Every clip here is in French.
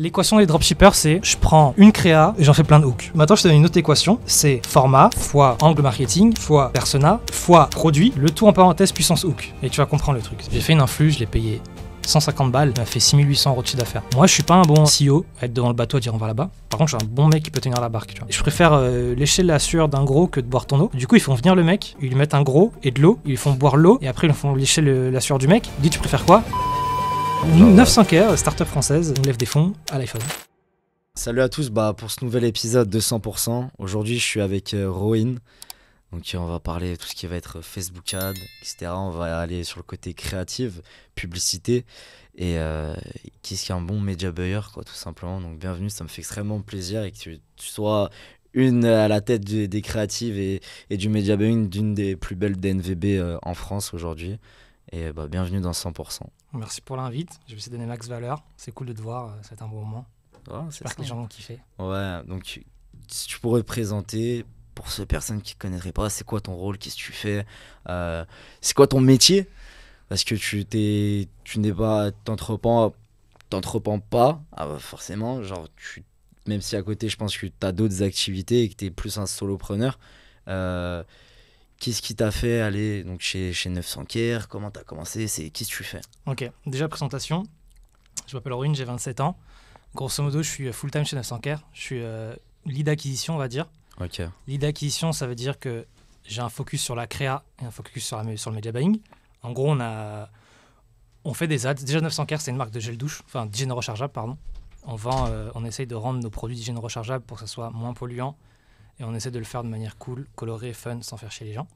L'équation des dropshippers, c'est je prends une créa et j'en fais plein de hooks. Maintenant, je te donne une autre équation, c'est format fois angle marketing fois persona fois produit, le tout en parenthèse puissance hook. Et tu vas comprendre le truc. J'ai fait une influx, je l'ai payé 150 balles, il m'a fait 6800 € de chiffre d'affaires. Moi, je suis pas un bon CEO à être devant le bateau à dire on va là-bas. Par contre, je suis un bon mec qui peut tenir la barque. Tu vois. Je préfère lécher la sueur d'un gros que de boire ton eau. Du coup, ils font venir le mec, ils lui mettent un gros et de l'eau, ils lui font boire l'eau et après ils lui font lécher la sueur du mec. Il dit tu préfères quoi? 900K, start-up française, on lève des fonds à l'iPhone. Salut à tous, pour ce nouvel épisode de 100%, aujourd'hui je suis avec Rohin. Donc on va parler de tout ce qui va être Facebook Ad, etc. On va aller sur le côté créatif, publicité et qu'est-ce qui est un bon media buyer, quoi, tout simplement. Donc bienvenue, ça me fait extrêmement plaisir et que tu sois une à la tête des créatives et du media buying d'une des plus belles DNVB en France aujourd'hui. Et bienvenue dans 100%. Merci pour l'invite, je vais essayer de donner max valeur. C'est cool de te voir, c'est un bon moment. Ouais, j'espère que les gens vont kiffer. Ouais, donc si tu pourrais te présenter pour ces personnes qui ne connaîtraient pas, c'est quoi ton rôle, qu'est-ce que tu fais, c'est quoi ton métier, parce que t'entreprends pas forcément, genre même si à côté je pense que tu as d'autres activités et que tu es plus un solopreneur. Qu'est-ce qui t'a fait aller donc chez 900K? Comment t'as commencé? Qu'est-ce que tu fais? Ok, déjà présentation. Je m'appelle Rohin, j'ai 27 ans. Grosso modo, je suis full-time chez 900K. Je suis lead acquisition, on va dire. Ok. Lead acquisition, ça veut dire que j'ai un focus sur la créa et un focus sur le media buying. En gros, on fait des ads. Déjà, 900K, c'est une marque de gel douche, enfin d'hygiène rechargeable, pardon. On essaye de rendre nos produits d'hygiène rechargeable pour que ça soit moins polluant. Et on essaie de le faire de manière cool, colorée, fun, sans faire chier les gens.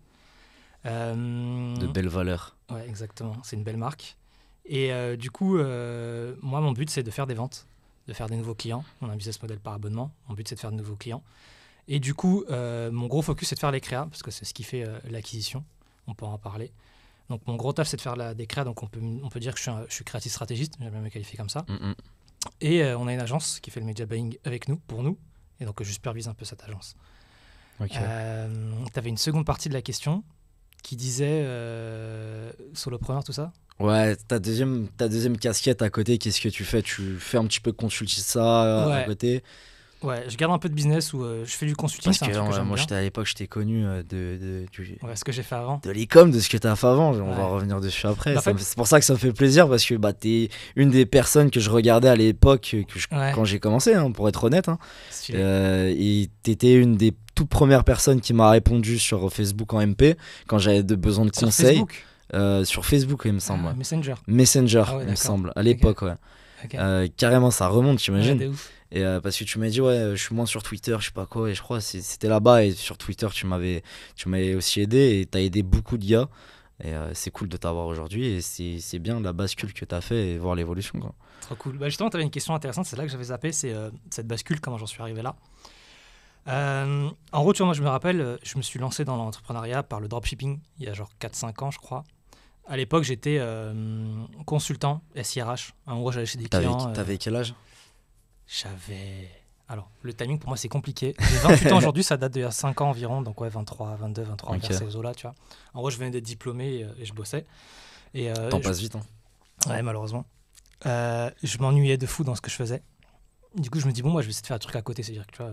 De belles valeurs. Ouais, exactement. C'est une belle marque. Et du coup, moi, mon but, c'est de faire des ventes, de faire des nouveaux clients. On a un business model par abonnement. Mon but, c'est de faire de nouveaux clients. Et du coup, mon gros focus, c'est de faire les créas, parce que c'est ce qui fait l'acquisition. On peut en parler. Donc, mon gros taf, c'est de faire des créas. Donc, on peut dire que je suis créatif stratégiste. J'aime bien me qualifier comme ça. Mm-hmm. Et on a une agence qui fait le media buying avec nous, pour nous. Et donc, je supervise un peu cette agence. Okay. Tu avais une seconde partie de la question qui disait solopreneur, tout ça. Ouais, ta deuxième casquette à côté, qu'est-ce que tu fais? Tu fais un petit peu de consulting ça à côté? Ouais, je garde un peu de business où je fais du consulting. Parce que moi, à l'époque, je t'ai connu ce que j'ai fait avant. De l'e-com, de ce que tu as fait avant. On va revenir dessus après. C'est pour ça que ça me fait plaisir, parce que t'es une des personnes que je regardais à l'époque quand j'ai commencé, pour être honnête. Et t'étais une des toutes premières personnes qui m'a répondu sur Facebook en MP quand j'avais besoin de conseils. Sur Facebook, il me semble. Messenger, il me semble, à l'époque. Okay. Ouais. Carrément, ça remonte, t'imagines. Ouais, et parce que tu m'as dit je suis moins sur Twitter, je sais pas quoi, et je crois que c'était là-bas, et sur Twitter tu m'avais aussi aidé et t'as aidé beaucoup de gars, et c'est cool de t'avoir aujourd'hui, et c'est bien la bascule que t'as fait et voir l'évolution, quoi. Trop cool. Justement, t'avais une question intéressante, c'est là que j'avais zappé, c'est cette bascule, comment j'en suis arrivé là. En gros, tu vois, moi je me rappelle, je me suis lancé dans l'entrepreneuriat par le dropshipping il y a genre 4-5 ans, je crois. À l'époque, j'étais consultant SIRH. En gros, j'allais chez des clients. T'avais quel âge? Alors, le timing pour moi, c'est compliqué. J'ai 28 ans aujourd'hui, ça date d'il y a 5 ans environ. Donc, 23, 22, 23, vers ces eaux-là, tu vois. En gros, je venais d'être diplômé et je bossais. T'en passes vite, hein. Ouais, malheureusement. Je m'ennuyais de fou dans ce que je faisais. Du coup, je me dis, moi, je vais essayer de faire un truc à côté. C'est-à-dire que, tu vois,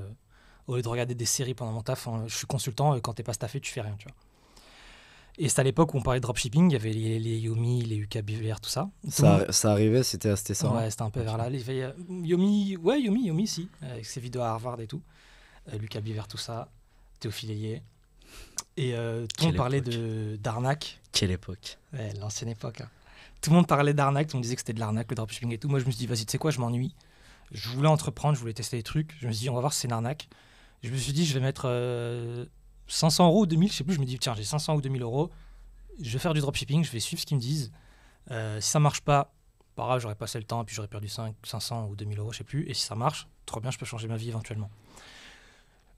au lieu de regarder des séries pendant mon taf, je suis consultant. Quand t'es pas staffé, tu fais rien, tu vois. Et c'est à l'époque où on parlait de dropshipping, il y avait les Yomi, les UKBVR, tout ça. Ça arrivait, c'était ça. Ouais, c'était un peu vers là. Yomi, si, avec ses vidéos à Harvard et tout. UKBVR, tout ça. Théophile Hélier. Et tout le monde parlait d'arnaque. Quelle époque? Ouais, l'ancienne époque. Hein. Tout le monde parlait d'arnaque, tout le monde disait que c'était de l'arnaque, le dropshipping et tout. Moi, je me suis dit, vas-y, tu sais quoi, je m'ennuie. Je voulais entreprendre, je voulais tester des trucs. Je me suis dit, on va voir si c'est une arnaque. Je me suis dit, je vais mettre 500 € ou 2000, je sais plus, je me dis tiens j'ai 500 ou 2000 €, je vais faire du dropshipping, je vais suivre ce qu'ils me disent, si ça marche pas, pas grave, j'aurais passé le temps et puis j'aurais perdu 500 ou 2000 €, je sais plus, et si ça marche, trop bien, je peux changer ma vie éventuellement.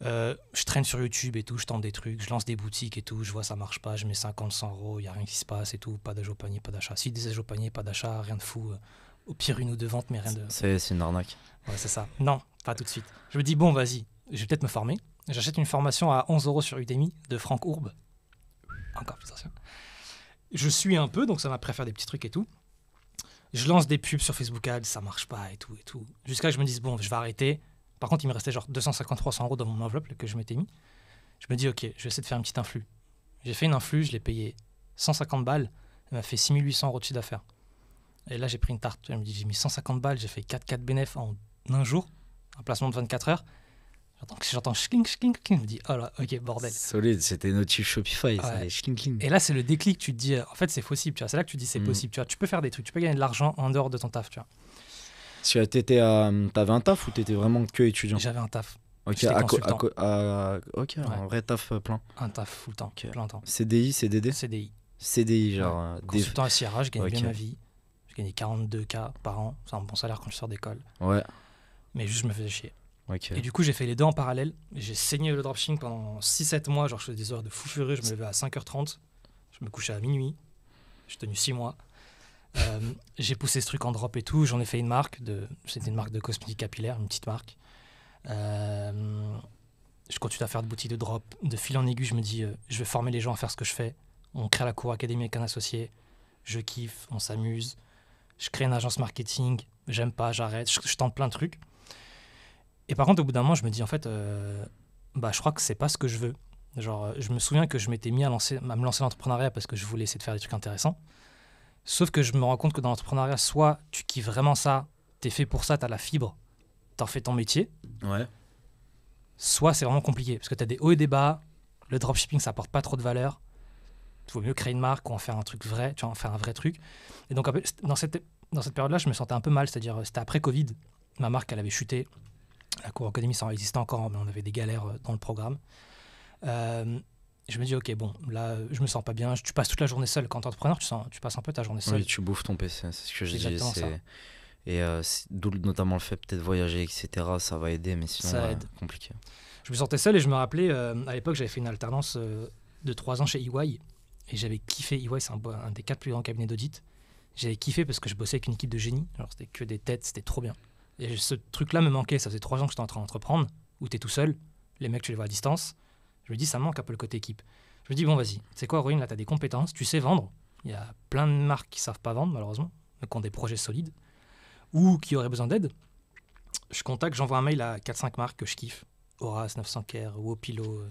Je traîne sur YouTube et tout, je tente des trucs, je lance des boutiques et tout, je vois ça marche pas, je mets 50, 100 €, il y a rien qui se passe et tout, pas d'âge au panier, pas d'achat, si des âges au panier, pas d'achat, rien de fou, au pire 1 ou 2 ventes mais rien de... C'est une arnaque. Ouais, c'est ça, non, pas tout de suite. Je me dis bon vas-y, je vais peut-être me former. J'achète une formation à 11 € sur Udemy de Franck Ourbe. Encore plus ancien. Je suis un peu, donc ça m'a appris à faire des petits trucs et tout. Je lance des pubs sur Facebook Ads, ça marche pas et tout et tout. Jusqu'à ce que je me dise, bon, je vais arrêter. Par contre, il me restait genre 250-300 € dans mon enveloppe que je m'étais mis. Je me dis, ok, je vais essayer de faire une petite influx. J'ai fait une influx, je l'ai payé 150 balles. Elle m'a fait 6800 € de chiffre d'affaires. Et là, j'ai pris une tarte. Je me dis, j'ai mis 150 balles, j'ai fait 4 bénéf en un jour, un placement de 24 heures. J'entends schling, schling, schling. Je me dis, oh là, ok, bordel. Solide, c'était notif Shopify, ça allait schling, schling. Et là, c'est le déclic, tu te dis, en fait, c'est possible. Tu vois. C'est là que tu te dis, c'est possible. Tu vois. Tu peux faire des trucs, tu peux gagner de l'argent en dehors de ton taf. Tu vois. T'avais un taf ou t'étais vraiment que étudiant? J'avais un taf. Ok, J'étais consultant. Ok, un vrai taf plein. Un taf full temps, plein temps. CDI, CDD? CDI, genre. Consultant SIRH, je gagnais bien ma vie. Je gagnais 42K par an. C'est un bon salaire quand je sors d'école. Ouais. Mais juste, je me faisais chier. Okay. Et du coup, j'ai fait les deux en parallèle. J'ai saigné le dropshipping pendant 6-7 mois. Genre, je faisais des heures de fou furieux. Je me levais à 5h30. Je me couchais à minuit. J'ai tenu 6 mois. J'ai poussé ce truc en drop et tout. J'en ai fait une marque. C'était une marque de cosmétiques capillaires, une petite marque. Je continue à faire de boutiques de drop. De fil en aiguille, je me dis, je vais former les gens à faire ce que je fais. On crée la Cour Academy avec un associé. Je kiffe, on s'amuse. Je crée une agence marketing. J'aime pas, j'arrête. Je tente plein de trucs. Et par contre, au bout d'un moment, je me dis, en fait, je crois que c'est pas ce que je veux. Genre, je me souviens que je m'étais mis à me lancer dans l'entrepreneuriat parce que je voulais essayer de faire des trucs intéressants. Sauf que je me rends compte que dans l'entrepreneuriat, soit tu kiffes vraiment ça, t'es fait pour ça, t'as la fibre, t'en fais ton métier. Ouais. Soit c'est vraiment compliqué parce que t'as des hauts et des bas. Le dropshipping, ça apporte pas trop de valeur. Il vaut mieux créer une marque ou en faire un truc vrai, tu vois, en faire un vrai truc. Et donc, dans cette période-là, je me sentais un peu mal. C'est-à-dire, c'était après Covid. Ma marque, elle avait chuté. La Cour Academy, ça existait encore, mais on avait des galères dans le programme. Je me dis, ok, bon, là, je me sens pas bien. Tu passes toute la journée seul. Quand t'es entrepreneur, tu passes un peu ta journée seul. Oui, tu bouffes ton PC, c'est ce que je dis. Ça. Et d'où notamment le fait peut-être voyager, etc. Ça va aider, mais sinon, ça aide. Compliqué. Je me sentais seul et je me rappelais, à l'époque, j'avais fait une alternance de 3 ans chez EY. Et j'avais kiffé. EY, c'est un des 4 plus grands cabinets d'audit. J'avais kiffé parce que je bossais avec une équipe de génie. Alors, c'était que des têtes, c'était trop bien. Et ce truc-là me manquait. Ça faisait 3 ans que j'étais en train d'entreprendre, où t'es tout seul. Les mecs, tu les vois à distance. Je me dis, ça me manque un peu le côté équipe. Je me dis, bon, vas-y. C'est quoi, Rohin, là, t'as des compétences, tu sais vendre. Il y a plein de marques qui savent pas vendre, malheureusement, mais qui ont des projets solides ou qui auraient besoin d'aide. Je contacte, j'envoie un mail à 4-5 marques que je kiffe. Horace, 900Care, Wopilo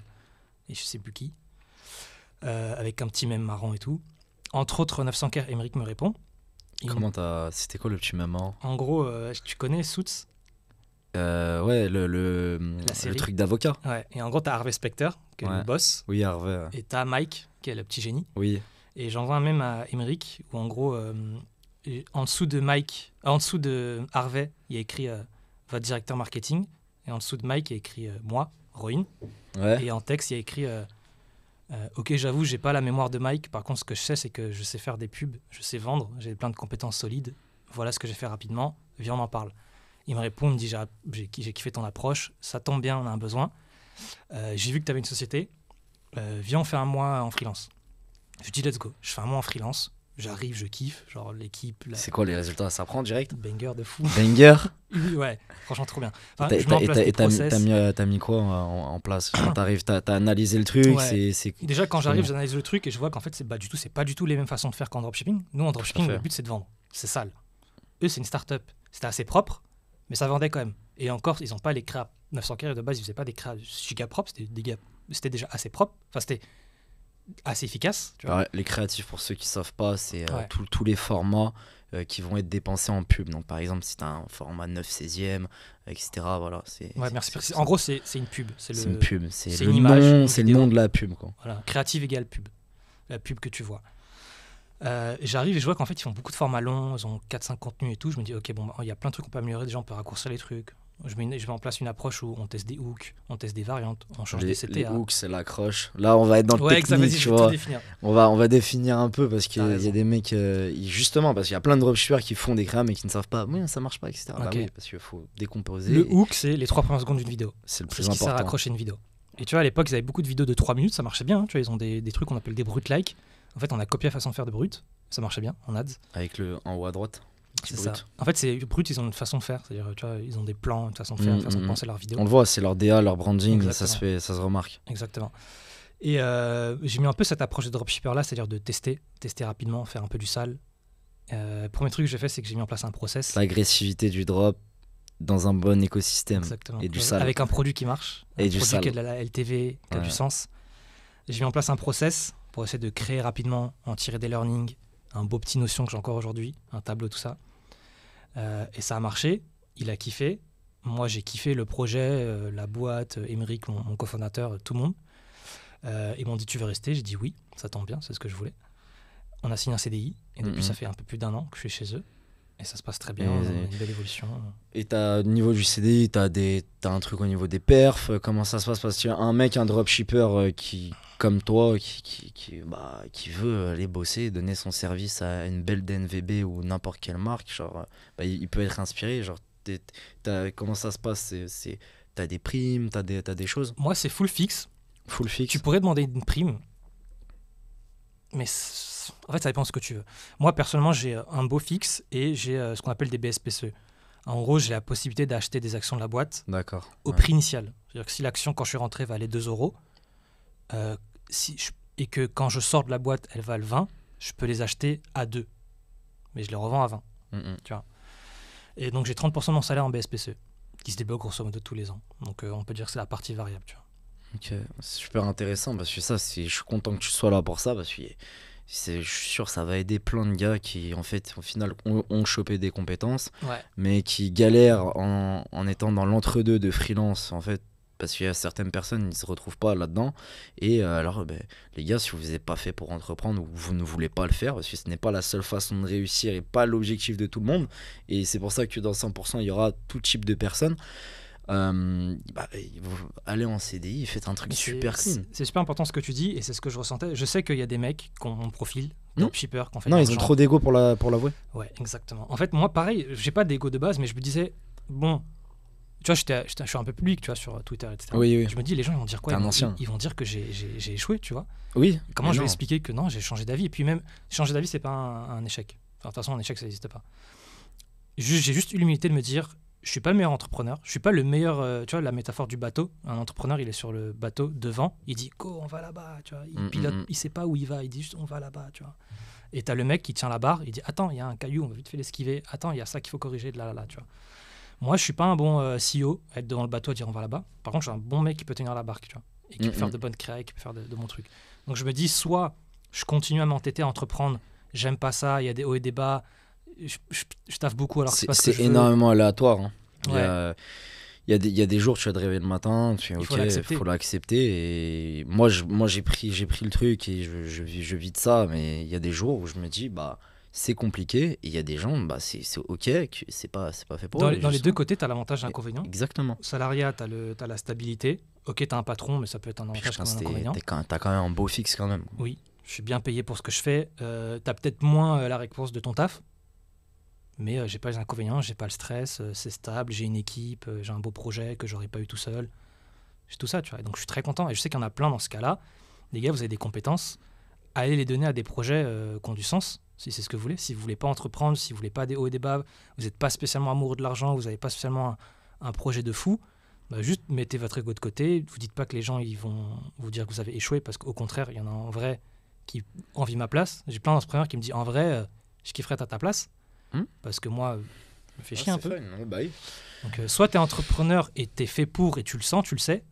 et je sais plus qui. Avec un petit mème marrant et tout. Entre autres, 900Care, Émeric me répond. C'était quoi le petit mème marrant? En gros, tu connais Suits? Ouais, le truc d'avocat. Ouais, et en gros, t'as Harvey Specter, qui est le boss. Oui, Harvey. Et t'as Mike, qui est le petit génie. Oui. Et j'envoie un mème à Émeric, où en gros, en dessous de Harvey, il y a écrit votre directeur marketing. Et en dessous de Mike, il y a écrit moi, Rohin. Ouais. Et en texte, il y a écrit ok, j'avoue, j'ai pas la mémoire de Mike. Par contre, ce que je sais, c'est que je sais faire des pubs, je sais vendre, j'ai plein de compétences solides. Voilà ce que j'ai fait rapidement. Viens, on en parle. Il me répond, il me dit j'ai kiffé ton approche, ça tombe bien, on a un besoin. J'ai vu que tu avais une société, viens, on fait un mois en freelance. Je dis let's go. Je fais un mois en freelance, j'arrive, je kiffe, genre l'équipe. C'est quoi les résultats? Ça prend direct? Banger de fou. Banger. Ouais, franchement trop bien. Enfin, t'as mis quoi en place? Quand t'arrives, t'as analysé le truc. Ouais. Déjà quand j'arrive, j'analyse le truc et je vois qu'en fait c'est pas du tout les mêmes façons de faire qu'en dropshipping. Nous en dropshipping, le but c'est de vendre, c'est sale. Eux c'est une start-up, c'était assez propre, mais ça vendait quand même. Et encore, ils n'ont pas les créas 900Care de base, ils faisaient pas des créas giga propres, c'était déjà assez propre. Enfin c'était assez efficace. Tu vois. Ouais, les créatifs, pour ceux qui savent pas, c'est tous les formats qui vont être dépensés en pub. Donc par exemple, si tu as un format 9/16e, etc. Voilà, merci. En gros, c'est une pub. C'est une pub. C'est une image. C'est le nom de la pub. Quoi. Voilà, créative égale pub. La pub que tu vois. J'arrive et je vois qu'en fait, ils font beaucoup de formats longs. Ils ont 4-5 contenus et tout. Je me dis, ok, bon, il y a plein de trucs qu'on peut améliorer. Déjà, on peut raccourcir les trucs. Je mets en place une approche où on teste des hooks, on teste des variantes, on change des CTA. Les hooks, c'est l'accroche. Là, on va être dans le technique, tu vois. On va définir un peu parce qu'il y a des mecs, justement, parce qu'il y a plein de dropshippers qui font des créas mais qui ne savent pas, oui, ça marche pas, etc. Okay. Bah oui, parce qu'il faut décomposer. Le hook, c'est les 3 premières secondes d'une vidéo. C'est le plus important. C'est ce qui sert à accrocher une vidéo. Et tu vois, à l'époque, ils avaient beaucoup de vidéos de 3 minutes, ça marchait bien. Hein, tu vois, ils ont des trucs qu'on appelle des brut-like. En fait, on a copié la façon de faire de brut. Ça marchait bien en ads. Avec le en haut à droite. C'est ça. En fait, c'est brut, ils ont une façon de faire. C'est-à-dire, tu vois, ils ont des plans, une façon de faire, une façon de penser leur vidéo. On le voit, c'est leur DA, leur branding, ça se remarque. Exactement. Et j'ai mis un peu cette approche de dropshipper là, c'est-à-dire de tester rapidement, faire un peu du sale. Premier truc que j'ai fait, c'est que j'ai mis en place un process. L'agressivité du drop dans un bon écosystème. Exactement. Et du sale. Avec un produit qui marche. Et un du produit sale. qui a de la LTV, qui a Ouais. du sens. J'ai mis en place un process pour essayer de créer rapidement, en tirer des learnings, un beau petit Notion que j'ai encore aujourd'hui, un tableau, tout ça. Et ça a marché. Il a kiffé. Moi, j'ai kiffé le projet, la boîte, Émeric, mon cofondateur, tout le monde. Ils m'ont dit, tu veux rester? J'ai dit oui, ça tombe bien, c'est ce que je voulais. On a signé un CDI et depuis, ça fait un peu plus d'1 an que je suis chez eux. Et ça se passe très bien, on a une belle évolution. Et au niveau du CDI, t'as un truc au niveau des perfs. Comment ça se passe? Parce qu'un mec, un dropshipper qui, comme toi, qui veut aller bosser, donner son service à une belle DNVB ou n'importe quelle marque, genre, il peut être inspiré. Genre, comment ça se passe? T'as des primes, t'as des choses? Moi, c'est full fixe. Full fixe. Tu pourrais demander une prime, mais en fait, ça dépend de ce que tu veux. Moi, personnellement, j'ai un beau fixe et j'ai ce qu'on appelle des BSPCE. En gros, j'ai la possibilité d'acheter des actions de la boîte D'accord. au prix initial. C'est-à-dire que si l'action, quand je suis rentré, valait 2 euros, et que quand je sors de la boîte, elle valent 20, je peux les acheter à 2. Mais je les revends à 20. Tu vois. Et donc, j'ai 30% de mon salaire en BSPCE, qui se débloque grosso modo tous les ans. Donc, on peut dire que c'est la partie variable. Tu vois. Ok, c'est super intéressant parce que ça, je suis content que tu sois là pour ça parce que je suis sûr que ça va aider plein de gars qui, en fait, au final, ont chopé des compétences, mais qui galèrent en étant dans l'entre-deux de freelance, en fait, parce qu'il y a certaines personnes qui ne se retrouvent pas là-dedans. Et alors, les gars, si vous n'êtes pas fait pour entreprendre ou vous ne voulez pas le faire, parce que ce n'est pas la seule façon de réussir et pas l'objectif de tout le monde, et c'est pour ça que dans 100%, il y aura tout type de personnes. Allez en CDI, faites un truc super clean. C'est super important ce que tu dis et c'est ce que je ressentais. Je sais qu'il y a des mecs qui ont mon profil, dropshippers, qui ont fait non, de ils ont l'argent. trop d'ego pour l'avouer. Ouais, exactement. En fait, moi, pareil, j'ai pas d'ego de base, mais je me disais, bon, tu vois, je suis un peu public, tu vois, sur Twitter, etc. Oui. Je me dis, les gens, ils vont dire quoi? Ils vont dire que j'ai échoué, tu vois. Oui. Comment je vais expliquer que non, j'ai changé d'avis? Et puis même, changer d'avis, c'est pas un échec. Enfin, de toute façon, un échec, ça n'existe pas. J'ai juste eu l'humilité de me dire, je suis pas le meilleur entrepreneur, je suis pas le meilleur, tu vois, la métaphore du bateau. Un entrepreneur, il est sur le bateau devant, il dit go, on va là-bas, tu vois. Il pilote, il sait pas où il va, il dit juste on va là-bas, tu vois. Et t'as le mec qui tient la barre, il dit attends, il y a un caillou, on va vite fait l'esquiver. Attends, il y a ça qu'il faut corriger de là, tu vois. Moi, je suis pas un bon CEO à être devant le bateau à dire on va là-bas. Par contre, je suis un bon mec qui peut tenir la barque, tu vois, et qui peut faire de bonnes créations, qui peut faire de bons trucs. Donc je me dis soit je continue à m'entêter à entreprendre, j'aime pas ça, il y a des hauts et des bas. Je taffe beaucoup alors que c'est pas ce que je veux. énormément aléatoire. Hein. Ouais. Il y a des jours, tu vas te réveiller le matin, tu fais il faut l'accepter. Et moi j'ai pris le truc et je vis de ça. Mais il y a des jours où je me dis, c'est compliqué. Et il y a des gens, c'est ok, que c'est pas fait pour eux. Dans les deux côtés, tu as l'avantage et l'inconvénient. Exactement. Salariat, tu as la stabilité. Ok, tu as un patron, mais ça peut être un avantage comme un inconvénient. T'as quand même un beau fixe quand même. Oui, je suis bien payé pour ce que je fais. Tu as peut-être moins la récompense de ton taf. Mais j'ai pas les inconvénients, j'ai pas le stress, c'est stable, j'ai une équipe, j'ai un beau projet que j'aurais pas eu tout seul. J'ai tout ça, tu vois. Et donc je suis très content et je sais qu'il y en a plein dans ce cas-là. Les gars, vous avez des compétences, allez les donner à des projets qui ont du sens, si c'est ce que vous voulez. Si vous voulez pas entreprendre, si vous voulez pas des hauts et des bas, vous n'êtes pas spécialement amoureux de l'argent, vous n'avez pas spécialement un projet de fou, juste mettez votre ego de côté. Vous dites pas que les gens ils vont vous dire que vous avez échoué parce qu'au contraire, il y en a en vrai qui envient ma place. J'ai plein d'entrepreneurs qui me disent en vrai, je kifferais être à ta place. Parce que moi, je me fais chier un peu. Donc, soit tu es entrepreneur et tu es fait pour et tu le sens, tu le sais.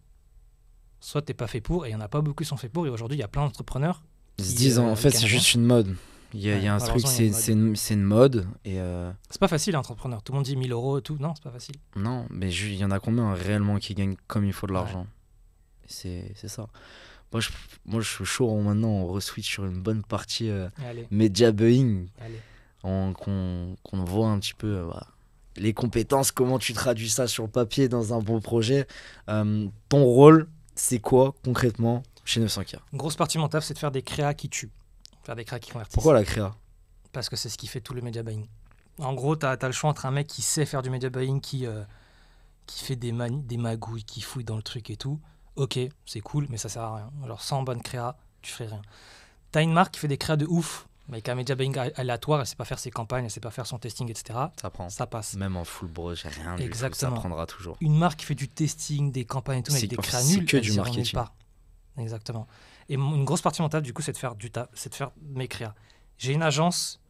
Soit tu n'es pas fait pour et il n'y en a pas beaucoup qui sont faits pour. Et aujourd'hui, il y a plein d'entrepreneurs qui se disent en fait, c'est juste une mode. Il y a un truc, c'est une mode. Et c'est pas facile, entrepreneur. Tout le monde dit 1000 euros et tout. Non, c'est pas facile. Non, mais il y en a combien réellement qui gagnent comme il faut de l'argent? C'est ça. Moi, je suis chaud maintenant. On re-switch sur une bonne partie media buying. Qu'on voit un petit peu les compétences, comment tu traduis ça sur le papier dans un bon projet. Ton rôle, c'est quoi concrètement chez 900K? Une grosse partie de mon taf, c'est de faire des créas qui tuent, faire des créas qui convertissent. Pourquoi la créa? Parce que c'est ce qui fait tout le media buying. En gros, tu as le choix entre un mec qui sait faire du media buying, qui fait des magouilles, qui fouille dans le truc et tout. Ok, c'est cool, mais ça sert à rien. Genre sans bonne créa, tu ferais rien. T'as une marque qui fait des créas de ouf, mais qu'un media buying aléatoire, elle sait pas faire ses campagnes, elle sait pas faire son testing, etc. Ça passe. Même en full bro, j'ai rien du tout, ça prendra toujours. Une marque qui fait du testing, des campagnes et tout, mais avec des créas nuls, que du marketing. Pas. Exactement. Et une grosse partie de mon taf, du coup, c'est de faire mes créas. J'ai une agence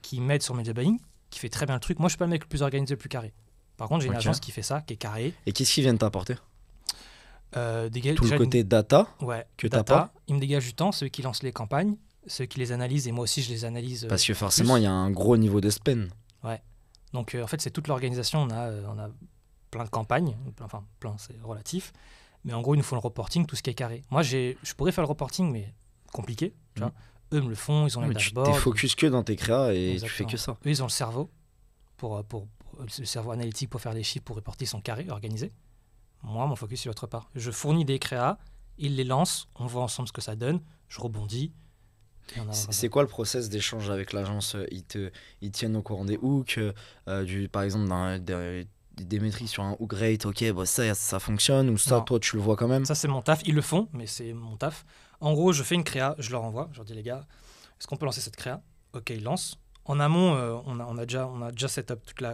qui m'aide sur Media Buying, qui fait très bien le truc. Moi, je suis pas le mec le plus organisé, le plus carré. Par contre, j'ai une Ok. agence qui fait ça, qui est carrée. Et qu'est-ce qu'ils viennent t'apporter? Tout le Déjà, côté data ouais, que t'as data, pas? ils me dégagent du temps, ceux qui lancent les campagnes, ceux qui les analysent, et moi aussi, je les analyse. Parce que forcément, il y a un gros niveau de spend. Donc, en fait, c'est toute l'organisation. On a plein de campagnes, enfin, plein, c'est relatif. Mais en gros, il nous faut le reporting, tout ce qui est carré. Moi, je pourrais faire le reporting, mais compliqué. Tu vois. Eux me le font, ils ont Non, les mais tu dashboards. t'es focus que dans tes créas et tu fais Exactement. que ça. Eux, ils ont le cerveau, le cerveau analytique pour faire des chiffres, pour reporter, ils sont carrés, organisés. Moi, mon focus est l'autre part. Je fournis des créas, ils les lancent, on voit ensemble ce que ça donne, je rebondis. Et on avance. C'est quoi le process d'échange avec l'agence? Ils tiennent au courant des hooks, par exemple, des métriques sur un hook rate, ok, bah ça fonctionne, ou ça, Non. toi, tu le vois quand même? Ça, c'est mon taf. Ils le font, mais c'est mon taf. En gros, je fais une créa, je leur envoie. Je leur dis, les gars, est-ce qu'on peut lancer cette créa? Ok, ils lancent. En amont, on a déjà set up toute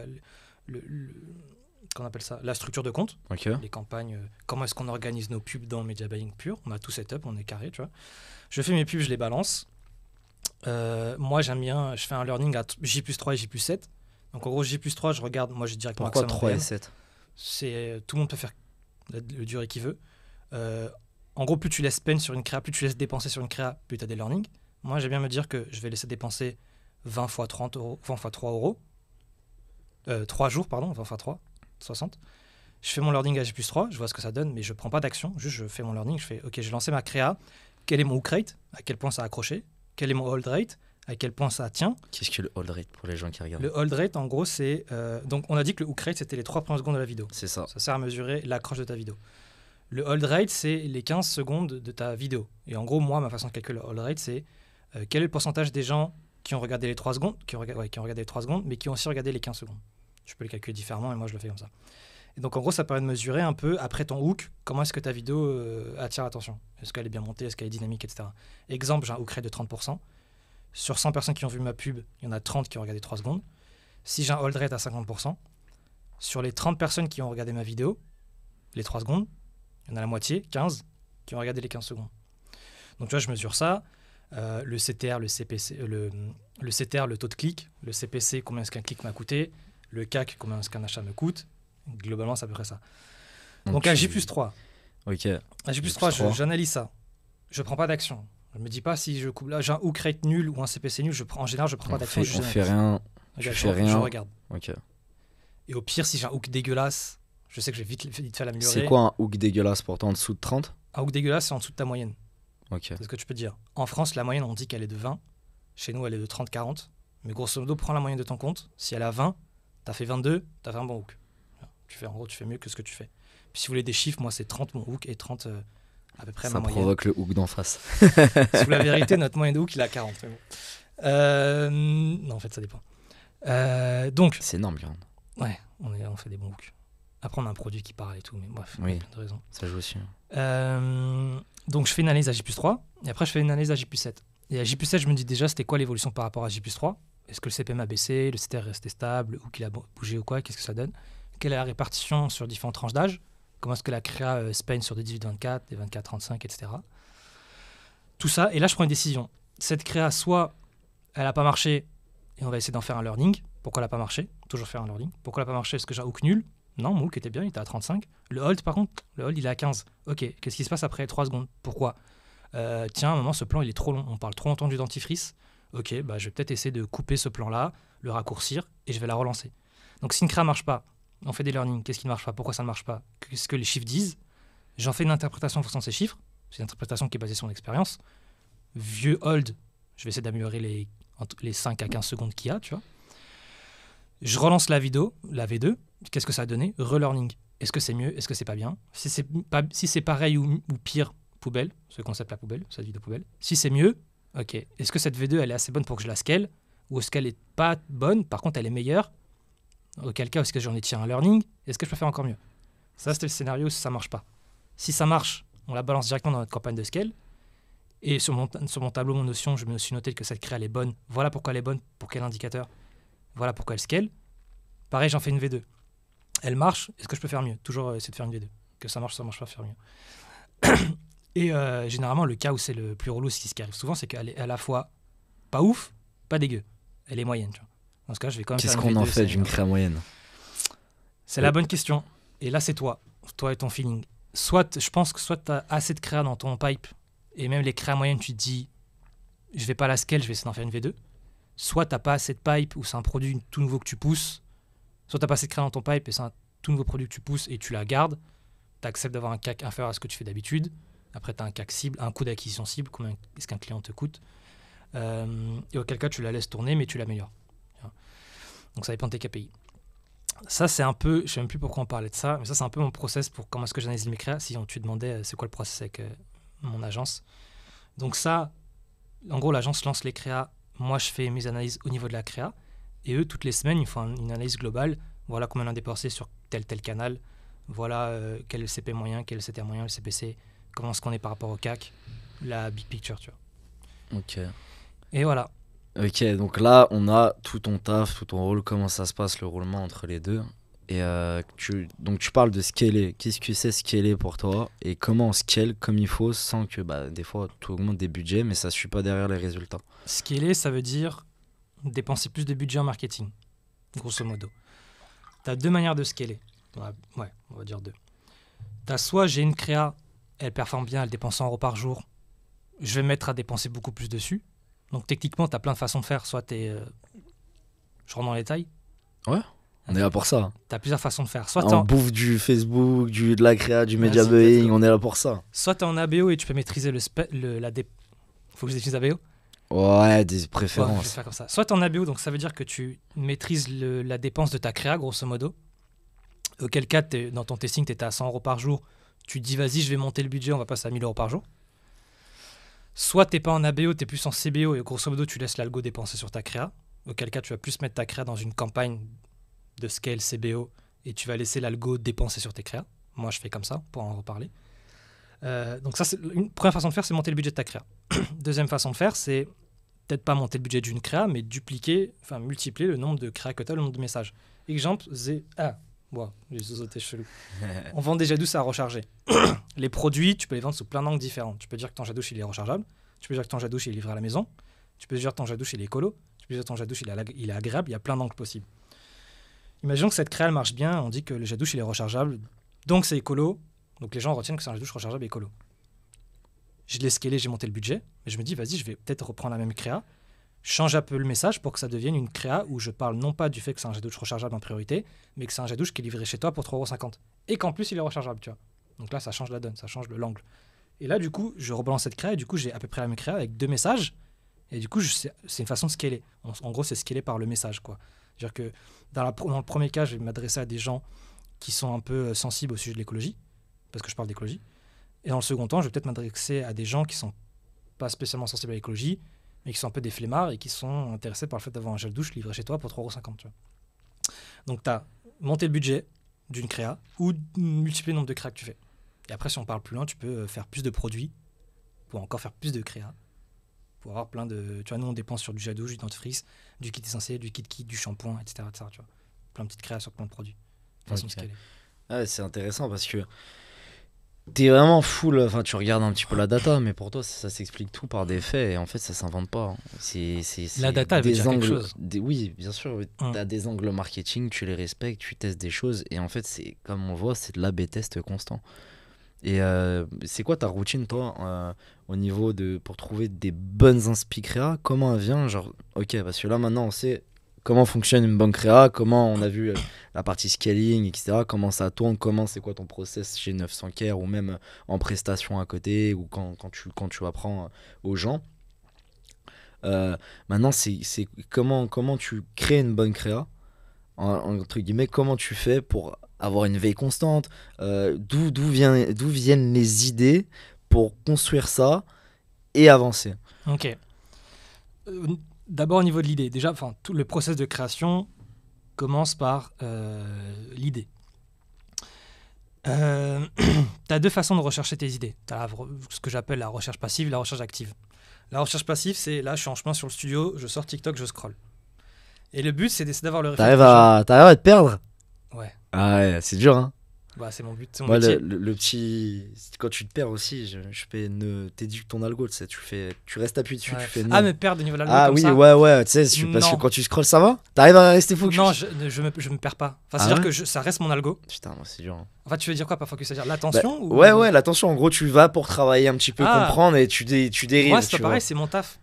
qu'on appelle ça, la structure de compte, Ok. les campagnes, comment est-ce qu'on organise nos pubs dans Media Buying pur. On a tout set up, on est carré, tu vois. Je fais mes pubs, je les balance. Moi, j'aime bien, je fais un learning à J+3 et J+7. Donc, en gros, J+3, je regarde, moi, j'ai directement Pourquoi accès à mon 3 et PM. 7? C'est tout le monde peut faire le durée qu'il veut. En gros, plus tu laisses spend sur une créa, plus tu laisses dépenser sur une créa, plus tu as des learnings. Moi, j'aime bien me dire que je vais laisser dépenser 20 fois 30 euros, 20 fois 3 euros. 3 jours, pardon, 20 fois 3, 60. Je fais mon learning à J+3, je vois ce que ça donne, mais je prends pas d'action. Juste, je fais mon learning, je fais, ok, j'ai lancé ma créa. Quel est mon hook rate? À quel point ça a accroché? Quel est mon hold rate? À quel point ça tient? Qu'est-ce que le hold rate pour les gens qui regardent? Le hold rate, en gros, c'est... donc, on a dit que le hook rate, c'était les 3 premières secondes de la vidéo. C'est ça. Ça sert à mesurer l'accroche de ta vidéo. Le hold rate, c'est les 15 secondes de ta vidéo. Et en gros, moi, ma façon de calculer le hold rate, c'est quel est le pourcentage des gens qui ont regardé les 3 secondes, qui ont regardé les 3 secondes, mais qui ont aussi regardé les 15 secondes. Je peux le calculer différemment, et moi, je le fais comme ça. Et donc, en gros, ça permet de mesurer un peu, après ton hook, comment est-ce que ta vidéo attire l'attention. Est-ce qu'elle est bien montée, est-ce qu'elle est dynamique, etc. Exemple, j'ai un hook rate de 30%. Sur 100 personnes qui ont vu ma pub, il y en a 30 qui ont regardé 3 secondes. Si j'ai un hold rate à 50%, sur les 30 personnes qui ont regardé ma vidéo, les 3 secondes, il y en a la moitié, 15, qui ont regardé les 15 secondes. Donc tu vois, je mesure ça. Le CTR, le CPC, le CTR, le taux de clic, le CPC, combien est-ce qu'un clic m'a coûté, le CAC, combien est-ce qu'un achat me coûte. Globalement, c'est à peu près ça. Donc à J+3, Ok. à J+3, j'analyse ça. Je prends pas d'action. Je me dis pas si je coupe là, j'ai un hook rate nul ou un CPC nul, en général, je prends pas d'action. On fait rien. Regarde, fais rien. Je regarde. Ok. Et au pire, si j'ai un hook dégueulasse, je sais que je vais vite faire l'améliorer. C'est quoi un hook dégueulasse pour toi en dessous de 30? Un hook dégueulasse, c'est en dessous de ta moyenne. Ok. C'est ce que tu peux dire. En France, la moyenne, on dit qu'elle est de 20. Chez nous, elle est de 30-40. Mais grosso modo, prends la moyenne de ton compte. Si elle est à 20, t'as fait 22, t'as fait un bon hook. En gros, tu fais mieux que ce que tu fais. Puis si vous voulez des chiffres, moi, c'est 30 mon hook et 30 à peu près Ça ma moyenne. provoque le hook d'en face. Sous la vérité, notre moyenne de hook, il est à 40. Mais bon. Non, en fait, ça dépend. Donc, C'est énorme, Guérande. ouais, on fait des bons hooks. Après, on a un produit qui parle et tout, mais bref, il y Oui. a plein de raisons. Ça joue aussi. Donc, je fais une analyse à J+3, et après, je fais une analyse à J+7. Et à J+7, je me dis déjà, c'était quoi l'évolution par rapport à J+3? Est-ce que le CPM a baissé, le CTR est resté stable, ou qu'il a bougé ou quoi? Qu'est-ce que ça donne? Quelle est la répartition sur différentes tranches d'âge? Comment est-ce que la créa spend sur des 18-24, des 24-35, etc. Tout ça, et là, je prends une décision. Cette créa, soit elle n'a pas marché, et on va essayer d'en faire un learning. Pourquoi elle n'a pas marché? Toujours faire un learning. Pourquoi elle n'a pas marché? Est-ce que j'ai un hook nul? Non, mon hook était bien, il était à 35. Le hold, par contre, le hold, il est à 15. Ok, qu'est-ce qui se passe après 3 secondes? Pourquoi? Tiens, à un moment, ce plan, il est trop long. On parle trop longtemps du dentifrice. Ok, bah, je vais peut-être essayer de couper ce plan-là, le raccourcir, et je vais la relancer. Donc, si une créa ne marche pas, on fait des learnings. Qu'est-ce qui ne marche pas? Pourquoi ça ne marche pas? Qu'est-ce que les chiffres disent? J'en fais une interprétation en fonction de ces chiffres. C'est une interprétation qui est basée sur mon expérience. Vieux hold, je vais essayer d'améliorer les 5 à 15 secondes qu'il y a, tu vois. Je relance la vidéo, la V2. Qu'est-ce que ça a donné? Relearning. Est-ce que c'est mieux? Est-ce que c'est pas bien? Si c'est pareil ou pire, poubelle. Ce concept, la poubelle, cette vidéo poubelle. Si c'est mieux, ok. Est-ce que cette V2, elle est assez bonne pour que je la scale? Ou est-ce qu'elle est pas bonne, par contre, elle est meilleure? Auquel cas, est-ce que j'en ai tiré un learning? Est-ce que je peux faire encore mieux? Ça, c'était le scénario si ça marche pas. Si ça marche, on la balance directement dans notre campagne de scale. Et sur mon tableau, mon notion, je me suis noté que cette créa, elle est bonne. Voilà pourquoi elle est bonne, pour quel indicateur. Voilà pourquoi elle scale. Pareil, j'en fais une V2. Elle marche, est-ce que je peux faire mieux? Toujours essayer de faire une V2. Que ça marche pas, faire mieux. Et généralement, le cas où c'est le plus relou, ce qui arrive souvent, c'est qu'elle est à la fois pas ouf, pas dégueu. elle est moyenne. Tu vois. Dans ce cas, je vais quand même Qu'est-ce faire qu'on une en V2, fait d'une créa moyenne? C'est la bonne question. Et là, c'est toi et ton feeling. Soit, je pense que soit tu as assez de créa dans ton pipe, et même les créas moyennes, tu te dis, je vais pas la scale, je vais essayer d'en faire une V2. Soit tu n'as pas assez de pipe, ou c'est un produit tout nouveau que tu pousses. Soit tu n'as pas assez de créa dans ton pipe, et c'est un tout nouveau produit que tu pousses, et tu la gardes. Tu acceptes d'avoir un CAC inférieur à ce que tu fais d'habitude. Après, tu as un CAC cible, un coût d'acquisition cible, combien est-ce qu'un client te coûte. Et auquel cas, tu la laisses tourner, mais tu l'améliores. Donc ça dépend de tes KPI. Ça, c'est un peu, je ne sais même plus pourquoi on parlait de ça, mais ça, c'est un peu mon process pour comment est-ce que j'analyse mes créas. Si on te demandait c'est quoi le process avec mon agence. Donc ça, en gros, l'agence lance les créas. Moi, je fais mes analyses au niveau de la créa. Et eux, toutes les semaines, ils font une analyse globale. Voilà combien on a dépensé sur tel canal. Voilà quel est le CP moyen, quel est le CTR moyen, le CPC. Comment est-ce qu'on est par rapport au CAC. La big picture, tu vois. Ok. Et voilà. Ok, donc là, on a tout ton taf, tout ton rôle, comment ça se passe, le roulement entre les deux. Et donc tu parles de scaler. Qu'est-ce que c'est scaler pour toi? Et comment on scale comme il faut sans que des fois tu augmentes des budgets, mais ça ne suit pas derrière les résultats? Scaler, ça veut dire dépenser plus de budget en marketing, grosso modo. Tu as deux manières de scaler. Ouais, on va dire deux. Tu as soit j'ai une créa, elle performe bien, elle dépense 100 € par jour. Je vais me mettre à dépenser beaucoup plus dessus. Donc techniquement, tu as plein de façons de faire. Soit je rentre dans les détails. Ouais, on est là pour ça. Tu as plusieurs façons de faire. Soit On bouffe du Facebook, de la créa, du media buying, on est là pour ça. Soit tu es en ABO et tu peux maîtriser faut que j'utilise ABO. Ouais, des Ouais, préférences. je vais faire comme ça. Soit tu es en ABO, donc ça veut dire que tu maîtrises la dépense de ta créa, grosso modo. Auquel cas, dans ton testing, tu étais à 100 € par jour. Tu te dis, vas-y, je vais monter le budget, on va passer à 1000 € par jour. Soit tu n'es pas en ABO, tu es plus en CBO et grosso modo, tu laisses l'algo dépenser sur ta créa. Auquel cas, tu vas plus mettre ta créa dans une campagne de scale CBO et tu vas laisser l'algo dépenser sur tes créas. Moi, je fais comme ça pour en reparler. Donc ça, c'est une première façon de faire, c'est monter le budget de ta créa. Deuxième façon de faire, c'est peut-être pas monter le budget d'une créa, mais multiplier le nombre de créas que tu as, le nombre de messages. Exemple, j'ai sauté chelou. On vend des jet douches à recharger. Les produits, tu peux les vendre sous plein d'angles différents. Tu peux dire que ton jet douche, il est rechargeable. Tu peux dire que ton jet douche, il est livré à la maison. Tu peux dire que ton jet douche, il est écolo. Tu peux dire que ton jet douche, il est agréable. Il y a plein d'angles possibles. Imaginons que cette créa, elle marche bien. On dit que le jet douche, il est rechargeable. Donc, c'est écolo. Donc, les gens retiennent que c'est un jet douche rechargeable et écolo. Je l'ai scalé, j'ai monté le budget. Mais je me dis, vas-y, je vais peut-être reprendre la même créa. Change un peu le message pour que ça devienne une créa où je parle non pas du fait que c'est un jet douche rechargeable en priorité, mais que c'est un jet douche qui est livré chez toi pour 3,50 € et qu'en plus il est rechargeable, tu vois. Donc là, ça change la donne, ça change l'angle. Et là, du coup, je rebalance cette créa et du coup, j'ai à peu près la même créa avec deux messages. Et du coup, c'est une façon de scaler. En gros, c'est scaler par le message, quoi. C'est-à-dire que dans le premier cas, je vais m'adresser à des gens qui sont un peu sensibles au sujet de l'écologie, parce que je parle d'écologie. Et dans le second temps, je vais peut-être m'adresser à des gens qui sont pas spécialement sensibles à l'écologie, mais qui sont un peu des flemmards et qui sont intéressés par le fait d'avoir un gel douche livré chez toi pour 3,50 €. Tu vois. Donc, tu as monté le budget d'une créa ou multiplier le nombre de créas que tu fais. Et après, si on parle plus loin, tu peux faire plus de produits pour encore faire plus de créas. Pour avoir plein de... Tu vois, nous, on dépense sur du gel douche, du dentifrice, du kit essentiel, du kit, du shampoing, etc. Tu vois. Plein de petites créas sur plein de produits. Façon de scaler. Ouais, c'est intéressant parce que t'es vraiment full, enfin tu regardes un petit peu la data, mais pour toi ça s'explique tout par des faits et en fait ça s'invente pas. La data elle veut dire quelque chose. Oui, bien sûr, t'as des angles marketing, tu les respectes, tu testes des choses et en fait c'est comme on voit, c'est de l'A/B test constant. Et c'est quoi ta routine toi au niveau pour trouver des bonnes inspi créa? Comment elle vient? Genre, ok, parce que là maintenant on sait comment fonctionne une bonne créa, comment on a vu la partie scaling, etc. Comment ça tourne, c'est quoi ton process chez 900Care ou même en prestation à côté ou quand tu apprends aux gens. Maintenant, c'est comment tu crées une bonne créa, entre guillemets, comment tu fais pour avoir une veille constante, d'où viennent les idées pour construire ça et avancer. Ok. D'abord au niveau de l'idée, déjà, tout le process de création commence par l'idée. Tu as deux façons de rechercher tes idées. Tu as ce que j'appelle la recherche passive et la recherche active. La recherche passive, c'est là, je suis en chemin sur le studio, je sors TikTok, je scroll. Et le but, c'est d'essayer d'avoir le réflexe. T'arrives à te perdre? Ouais. Ah ouais, c'est dur, hein. Bah, c'est mon but, c'est mon Moi, métier. le petit. Quand tu te perds aussi, je fais t'éduques ton algo, tu sais, tu restes appuyé dessus, Ouais. tu fais Ah, ne. mais perdre de niveau d'algo Ah comme oui, ça. ouais, tu sais, parce que Non. quand tu scrolles, ça va? T'arrives à rester focus? Non, je me perds pas. Enfin, Ah c'est-à-dire ouais que ça reste mon algo. Putain, moi, c'est dur. Hein. Enfin, tu veux dire quoi par focus? C'est-à-dire Bah, l'attention ou... ouais, l'attention, en gros, tu vas pour travailler un petit peu, Ah. comprendre et tu dérives. Moi, c'est tu pas vois. pareil, c'est mon taf.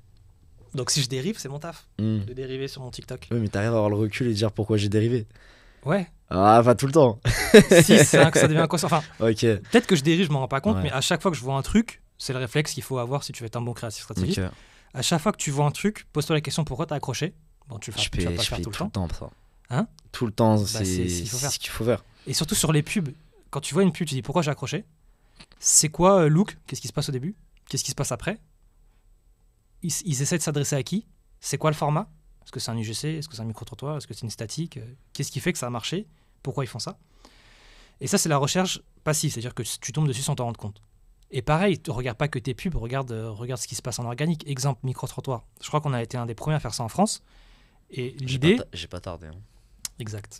Donc, si je dérive, c'est mon taf. Hmm. De dériver sur mon TikTok. Oui, mais t'arrives à avoir le recul et dire pourquoi j'ai dérivé. Ouais. Ah, pas tout le temps. Si, ça devient inconscient. Enfin, Ok. peut-être que je dérive, je m'en rends pas compte, Ouais. mais à chaque fois que je vois un truc, c'est le réflexe qu'il faut avoir si tu veux être un bon créatif stratégique. Ok. À chaque fois que tu vois un truc, pose-toi la question pourquoi t'as accroché. Bon, tu vas pas le faire tout le temps. ça. Hein? Tout le temps, c'est c'est ce qu'il faut faire. ce qu'il faut faire. Et surtout sur les pubs, quand tu vois une pub, tu dis pourquoi j'ai accroché. C'est quoi look? Qu'est-ce qui se passe au début? Qu'est-ce qui se passe après? Ils essaient de s'adresser à qui? C'est quoi le format? Est-ce que c'est un UGC? Est-ce que c'est un micro-trottoir? Est-ce que c'est une statique? Qu'est-ce qui fait que ça a marché? Pourquoi ils font ça? Et ça, c'est la recherche passive, c'est-à-dire que tu tombes dessus sans t'en rendre compte. Et pareil, regarde pas que tes pubs, regarde ce qui se passe en organique. Exemple, micro-trottoir. Je crois qu'on a été un des premiers à faire ça en France. Et l'idée... J'ai pas tardé. Hein. Exact.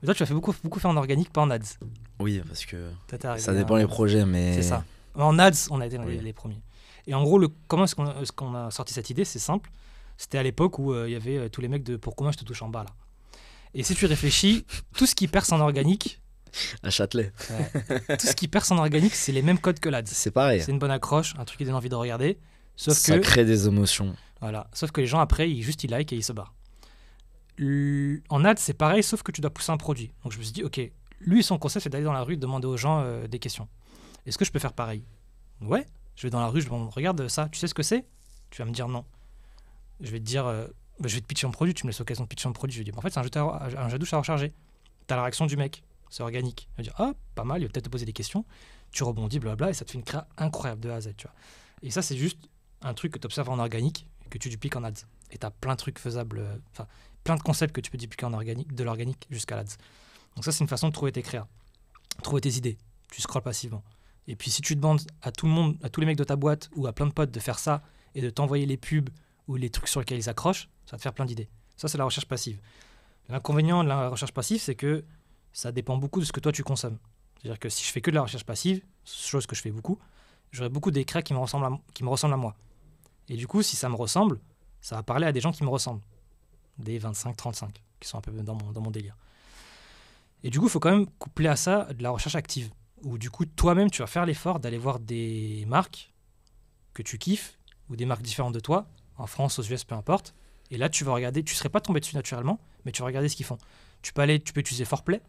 Mais toi, tu as fait beaucoup fait en organique, pas en ads. Oui, parce que Ça ça dépend les projets, mais... C'est ça. En ads, on a été Oui. les premiers. Et en gros, comment est-ce qu'on a sorti cette idée? C'est simple. C'était à l'époque où il y avait tous les mecs de Pour combien je te touche en bas, là. Et si tu réfléchis, tout ce qui perce en organique, À Châtelet. tout ce qui perce en organique, c'est les mêmes codes que l'ads. C'est pareil. C'est une bonne accroche, un truc qui donne envie de regarder. Sauf Ça que, crée des émotions. voilà, sauf que les gens, après, ils like et ils se barrent. En ads, c'est pareil, sauf que tu dois pousser un produit. Donc je me suis dit, ok, lui, son concept, c'est d'aller dans la rue, demander aux gens des questions. Est-ce que je peux faire pareil? Ouais, je vais dans la rue, je demande, regarde ça, tu sais ce que c'est? Tu vas me dire non. Je vais te dire, je vais te pitcher un produit, tu me laisses l'occasion de pitcher un produit. Je vais dire, en fait, c'est un jet douche à recharger. T'as la réaction du mec, c'est organique. Il va dire, ah, pas mal, il va peut-être te poser des questions. Tu rebondis, blablabla, et ça te fait une créa incroyable de A à Z, tu vois. Et ça, c'est juste un truc que tu observes en organique, que tu dupliques en ads. Et t'as plein de trucs faisables, enfin, plein de concepts que tu peux dupliquer en organique, de l'organique jusqu'à l'ads. Donc ça, c'est une façon de trouver tes créas, trouver tes idées. Tu scrolles passivement. Et puis si tu demandes à tout le monde, à tous les mecs de ta boîte ou à plein de potes de faire ça et de t'envoyer les pubs ou les trucs sur lesquels ils accrochent, ça va te faire plein d'idées. Ça, c'est la recherche passive. L'inconvénient de la recherche passive, c'est que ça dépend beaucoup de ce que toi tu consommes. C'est-à-dire que si je fais que de la recherche passive, chose que je fais beaucoup, j'aurai beaucoup d'écrits qui me ressemblent à moi. Et du coup, si ça me ressemble, ça va parler à des gens qui me ressemblent. Des 25-35, qui sont un peu dans mon délire. Et du coup, il faut quand même coupler à ça de la recherche active. Où du coup, toi-même, tu vas faire l'effort d'aller voir des marques que tu kiffes, ou des marques différentes de toi, en France, aux US, peu importe. Et là, tu vas regarder, tu ne serais pas tombé dessus naturellement, mais tu vas regarder ce qu'ils font. Tu peux utiliser Forplay.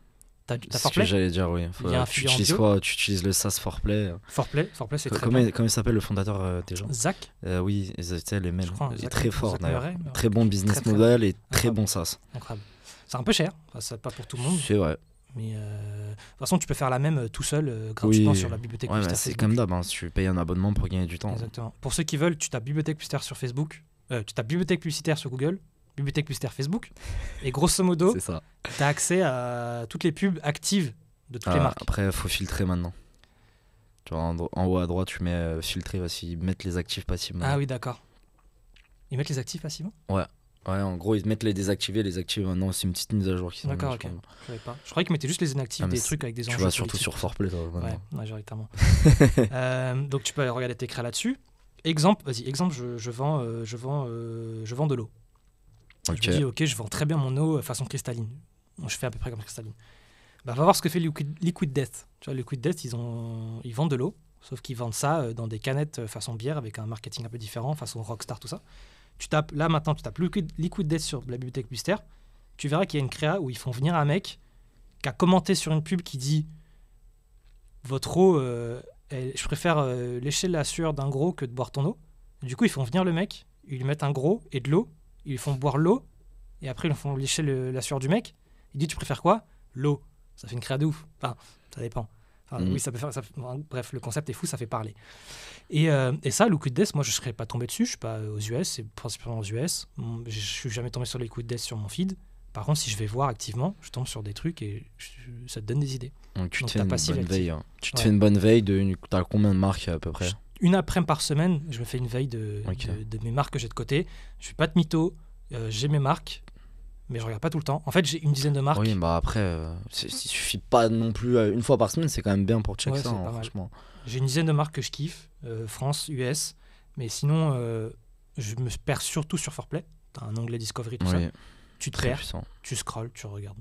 T'as C'est ce que Forplay? j'allais dire, oui. Il y a un Tu filière en utilises bio. quoi? Tu utilises le SaaS Forplay. Forplay, c'est très bien. Comment il s'appelle le fondateur déjà? Zach, Oui, c'est les mêmes. je crois. Il est Zach- très fort Zach d'ailleurs. Murray, mais Très bon business Très, très model et très Incroyable. bon SaaS. incroyable. C'est un peu cher, enfin, c'est pas pour tout le monde. C'est vrai. Mais de toute façon, tu peux faire la même tout seul, gratuitement sur la bibliothèque Ouais, mais publicitaire c'est Facebook. comme d'hab, hein, tu payes un abonnement pour gagner du temps. Exactement. Pour ceux qui veulent, tu tapes bibliothèque publicitaire sur Facebook, tu tapes bibliothèque publicitaire sur Google, bibliothèque publicitaire Facebook, et grosso modo, C'est ça. tu as accès à toutes les pubs actives de toutes les marques. Après, il faut filtrer maintenant. Tu vois, en haut à droite, tu mets filtrer, ils mettent les actifs passifs. Ah maintenant. oui, d'accord. Ils mettent les actifs passivement? Ouais, en gros, ils mettent les désactivés, les activés maintenant, c'est une petite mise à jour qui sont. D'accord, je ok. crois. Je savais pas. Je croyais qu'ils mettaient juste les inactifs, Ah, mais des trucs avec des Tu enjeux vas surtout politiques. sur Forplay, toi. Ouais, maintenant. majoritairement. Donc tu peux regarder tes créas là-dessus. Exemple, je vends de l'eau. Ok. Je me dis, ok, je vends très bien mon eau façon cristalline. Je fais à peu près comme cristalline. Bah, va voir ce que fait Liquid Death. Tu vois, Liquid Death, ils vendent de l'eau, sauf qu'ils vendent ça dans des canettes façon bière avec un marketing un peu différent, façon Rockstar, tout ça. Tu tapes Liquid Death sur la bibliothèque publicitaire, tu verras qu'il y a une créa où ils font venir un mec qui a commenté sur une pub qui dit votre eau, je préfère lécher la sueur d'un gros que de boire ton eau. Du coup, ils font venir le mec, ils lui mettent un gros et de l'eau, ils lui font boire l'eau, et après ils lui font lécher la sueur du mec. Il dit tu préfères quoi? L'eau. Ça fait une créa de ouf. Enfin, ça dépend. Enfin, oui, ça peut faire. Bref, le concept est fou, ça fait parler. Et ça, Liquid Death, moi je serais pas tombé dessus. Je suis pas aux US, c'est principalement aux US. Je suis jamais tombé sur Liquid Death sur mon feed. Par contre, si je vais voir activement, je tombe sur des trucs et ça te donne des idées. Donc tu Donc, te fais t'as une passif bonne actif. veille. Hein. Tu te Ouais. fais une bonne veille t'as combien de marques à peu près? Une après-midi par semaine, je me fais une veille Ok. de mes marques que j'ai de côté. Je fais pas de mytho, j'ai mes marques. mais je regarde pas tout le temps. En fait, j'ai une dizaine de marques. Oui, bah après, il suffit pas non plus une fois par semaine, c'est quand même bien pour check Ouais, ça, c'est hein, pas mal. franchement. J'ai une dizaine de marques que je kiffe, France, US, mais sinon, je me perds surtout sur Foreplay. T'as un onglet Discovery, tout ça. Oui, Tu te très perds, puissant. tu scrolles, tu regardes.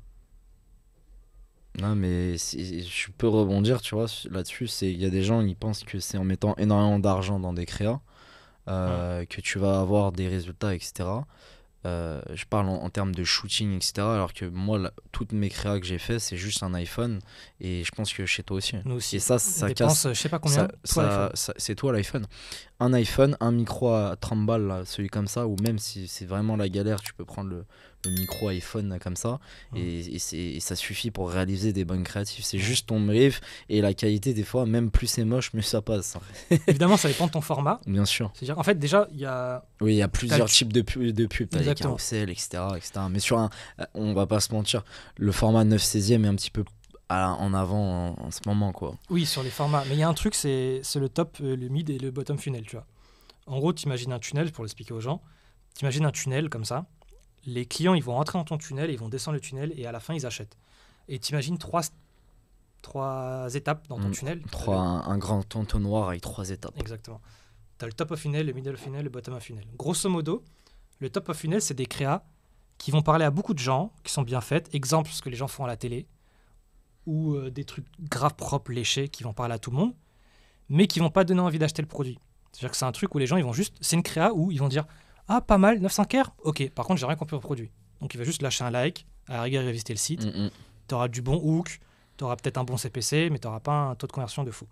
Non, mais je peux rebondir, tu vois, là-dessus. Il y a des gens, ils pensent que c'est en mettant énormément d'argent dans des créas que tu vas avoir des résultats, etc. Je parle en termes de shooting, etc. Alors que moi, toutes mes créas que j'ai fait, c'est juste un iPhone. Et je pense que chez toi aussi. Nous aussi. Et ça On dépense, casse. je sais pas combien, toi, l'iPhone. C'est toi l'iPhone. Un iPhone, un micro à 30 balles, là, celui comme ça, ou même si c'est vraiment la galère, tu peux prendre le micro iPhone là, comme ça, et ça suffit pour réaliser des bonnes créatives. C'est juste ton brief et la qualité, des fois, même plus c'est moche, mieux ça passe. Évidemment, ça dépend de ton format. Bien sûr. C'est-à-dire, en fait, déjà, il y a. Oui, il y a plusieurs types de pubs, t'as les Exactement. carousels, etc., etc. Mais on va pas se mentir, le format 9/16e est un petit peu en avant en ce moment, quoi. Oui, sur les formats. Mais il y a un truc, c'est le top, le mid et le bottom funnel, tu vois. En gros, tu imagines un tunnel, pour l'expliquer aux gens. Tu imagines un tunnel comme ça. Les clients, ils vont rentrer dans ton tunnel, ils vont descendre le tunnel et à la fin, ils achètent. Et tu imagines trois étapes dans ton tunnel. Un grand entonnoir avec 3 étapes. Exactement. Tu as le top of funnel, le middle of funnel, le bottom of funnel. Grosso modo, le top of funnel, c'est des créas qui vont parler à beaucoup de gens, qui sont bien faites. Exemple, ce que les gens font à la télé. Ou des trucs grave propres, léchés, qui vont parler à tout le monde, mais qui vont pas donner envie d'acheter le produit. C'est-à-dire que c'est un truc où les gens, ils vont juste... C'est une créa où ils vont dire « Ah, pas mal, 900 R. Ok, par contre, j'ai rien compris au produit. » Donc, il va juste lâcher un like, à la rigueur, il va visiter le site. Tu auras du bon hook, tu auras peut-être un bon CPC, mais tu n'auras pas un taux de conversion de fou.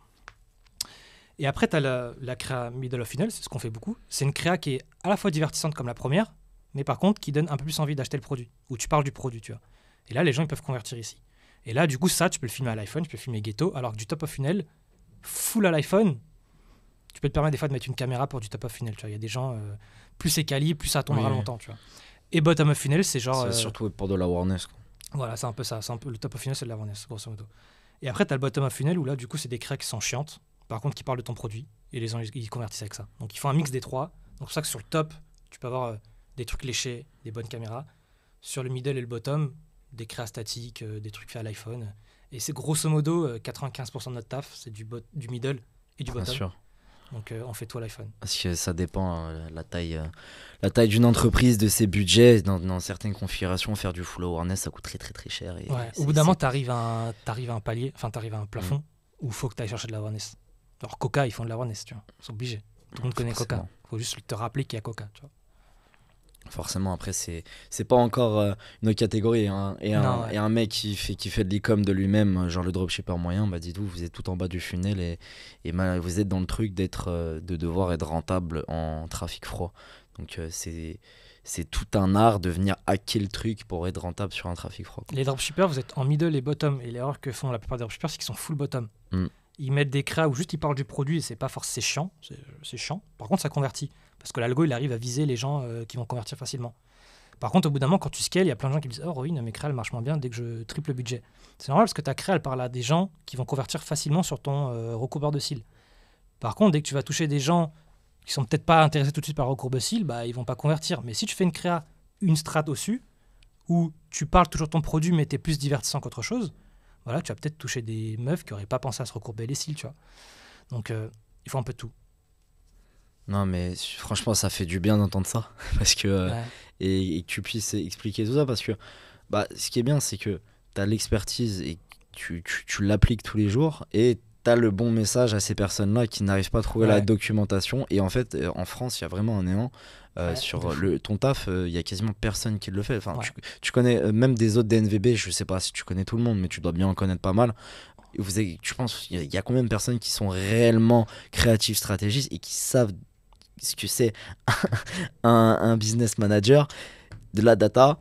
Et après, tu as la créa middle of funnel, c'est ce qu'on fait beaucoup. C'est une créa qui est à la fois divertissante comme la première, mais par contre, qui donne un peu plus envie d'acheter le produit, où tu parles du produit, tu vois. Et là, les gens, ils peuvent convertir ici. Et là, du coup, ça, tu peux le filmer à l'iPhone, tu peux le filmer ghetto, alors que du top of funnel, full à l'iPhone, tu peux te permettre des fois de mettre une caméra pour du top of funnel. Tu vois, il y a des gens, plus c'est quali, plus ça tournera longtemps, tu vois. Et bottom of funnel, c'est genre... C'est surtout pour de l'awareness, quoi. Voilà, c'est un peu ça. Le top of funnel, c'est de l'awareness, grosso modo. Et après, tu as le bottom of funnel, où là, du coup, c'est des créas qui sont chiantes, par contre, qui parlent de ton produit, et les gens, ils convertissent avec ça. Donc, ils font un mix des trois. Donc, c'est pour ça que sur le top, tu peux avoir des trucs léchés, des bonnes caméras. Sur le middle et le bottom, des créas statiques, des trucs faits à l'iPhone. Et c'est grosso modo 95% de notre taf, c'est du middle et du bottom. Bien sûr. Donc on fait tout à l'iPhone. Parce que ça dépend la taille d'une entreprise, de ses budgets. Dans certaines configurations, faire du full awareness, ça coûte très très très cher. Et au bout d'un moment, tu arrives à un palier, enfin tu arrives à un plafond où il faut que tu ailles chercher de l'awareness. Alors Coca, ils font de l'awareness, tu vois. Ils sont obligés. Tout le monde connaît Coca. Il faut juste te rappeler qu'il y a Coca, tu vois. Forcément, après, c'est pas encore une autre catégorie. Hein. Et un mec qui fait de l'e-com de lui-même, genre le dropshipper moyen, bah dites-vous, vous êtes tout en bas du funnel et vous êtes dans le truc de devoir être rentable en trafic froid. Donc c'est tout un art de venir hacker le truc pour être rentable sur un trafic froid. Les dropshippers, vous êtes en middle et bottom. Et l'erreur que font la plupart des dropshippers, c'est qu'ils sont full bottom. Ils mettent des créas où juste ils parlent du produit et c'est pas forcément chiant. C'est chiant. Par contre, ça convertit. Parce que l'algo, il arrive à viser les gens qui vont convertir facilement. Par contre, au bout d'un moment, quand tu scales, il y a plein de gens qui me disent « Oh, Rohin, mes créas, elles marchent moins bien dès que je triple le budget. » C'est normal parce que ta créa, elle parle à des gens qui vont convertir facilement sur ton recouvreur de cils. Par contre, dès que tu vas toucher des gens qui sont peut-être pas intéressés tout de suite par le recours de cils, bah, ils vont pas convertir. Mais si tu fais une créa, une strat au-dessus, où tu parles toujours de ton produit, mais tu es plus divertissant qu'autre chose, voilà, tu vas peut-être toucher des meufs qui n'auraient pas pensé à se recourber les cils, tu vois. Donc, il faut un peu de tout. Non, mais franchement, ça fait du bien d'entendre ça. Parce que, et que tu puisses expliquer tout ça. Parce que ce qui est bien, c'est que tu as l'expertise et tu l'appliques tous les jours. Et tu as le bon message à ces personnes-là qui n'arrivent pas à trouver la documentation. Et en fait, en France, il y a vraiment un néant. Sur ton taf, il y a quasiment personne qui le fait. Enfin, tu connais même des autres DNVB, je sais pas si tu connais tout le monde, mais tu dois bien en connaître pas mal. Tu penses, il y a combien de personnes qui sont réellement créatives, stratégistes et qui savent ce que c'est un business manager, de la data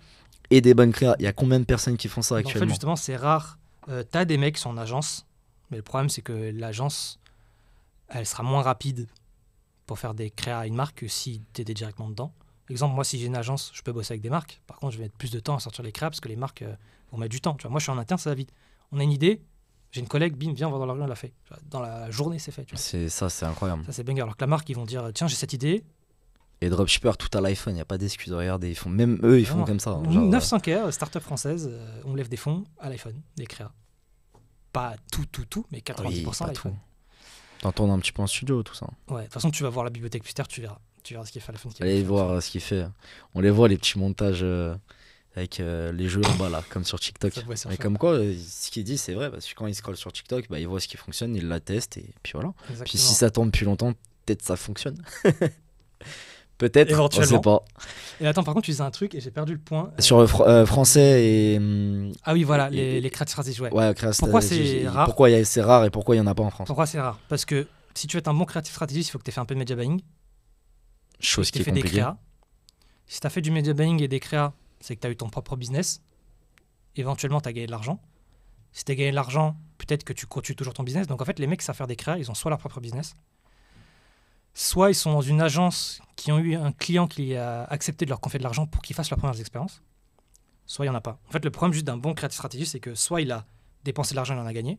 et des bonnes créas? Il y a combien de personnes qui font ça actuellement? En fait, justement, c'est rare. T'as des mecs qui sont en agence, mais le problème, c'est que l'agence, elle sera moins rapide pour faire des créas à une marque que si tu étais directement dedans. Exemple, moi, si j'ai une agence, je peux bosser avec des marques. Par contre, je vais mettre plus de temps à sortir les créas parce que les marques vont mettre du temps. Tu vois, moi, je suis en interne, ça va vite. On a une idée, j'ai une collègue, bim, viens, on va dans la rue, on l'a fait. Dans la journée, c'est fait. Tu vois. C'est incroyable. Ça, c'est banger. Alors que la marque, ils vont dire, tiens, j'ai cette idée. Les dropshippers, tout à l'iPhone, il n'y a pas d'excuse. Regardez, même eux, ils font Vraiment. comme ça. Nous, Genre, 900K, start-up française, on lève des fonds à l'iPhone, des créas. Pas tout, mais 90% oui, à pas l'iPhone. tout. T'entends un petit peu en studio, tout ça. Ouais, de toute façon, tu vas voir la bibliothèque plus tard, tu verras. Tu verras ce qu'il fait à l'iPhone. Allez voir ce qu'il fait. On les voit, les petits montages avec les jeux en bas, là, comme sur TikTok. Ça, ouais, c'est Mais sûr. comme quoi, ce qu'il dit, c'est vrai, parce que quand il scrolle sur TikTok, bah, il voit ce qui fonctionne, il la teste, et puis voilà. Exactement. Puis si ça tourne depuis longtemps, peut-être ça fonctionne. Peut-être, on Éventuellement. sait pas. Et attends, par contre, tu disais un truc et j'ai perdu le point. Sur le français et. Ah oui, voilà, et- les créatifs stratégiques, ouais. Ouais, Pourquoi c'est rare Pourquoi c'est rare et pourquoi il n'y en a pas en France? Pourquoi c'est rare? Parce que si tu veux être un bon créatif stratégiste, il faut que tu aies fait un peu de media buying, Chose que tu qui aies est fait des compliquée. créas. Si tu as fait du media buying et des créas, c'est que tu as eu ton propre business. Éventuellement, tu as gagné de l'argent. Si tu as gagné de l'argent, peut-être que tu continues toujours ton business. Donc en fait, les mecs qui savent faire des créas, ils ont soit leur propre business, soit ils sont dans une agence qui ont eu un client qui a accepté de leur confier de l'argent pour qu'ils fassent leurs premières expériences, soit il n'y en a pas. En fait, le problème juste d'un bon créatif stratégiste, c'est que soit il a dépensé de l'argent et il en a gagné,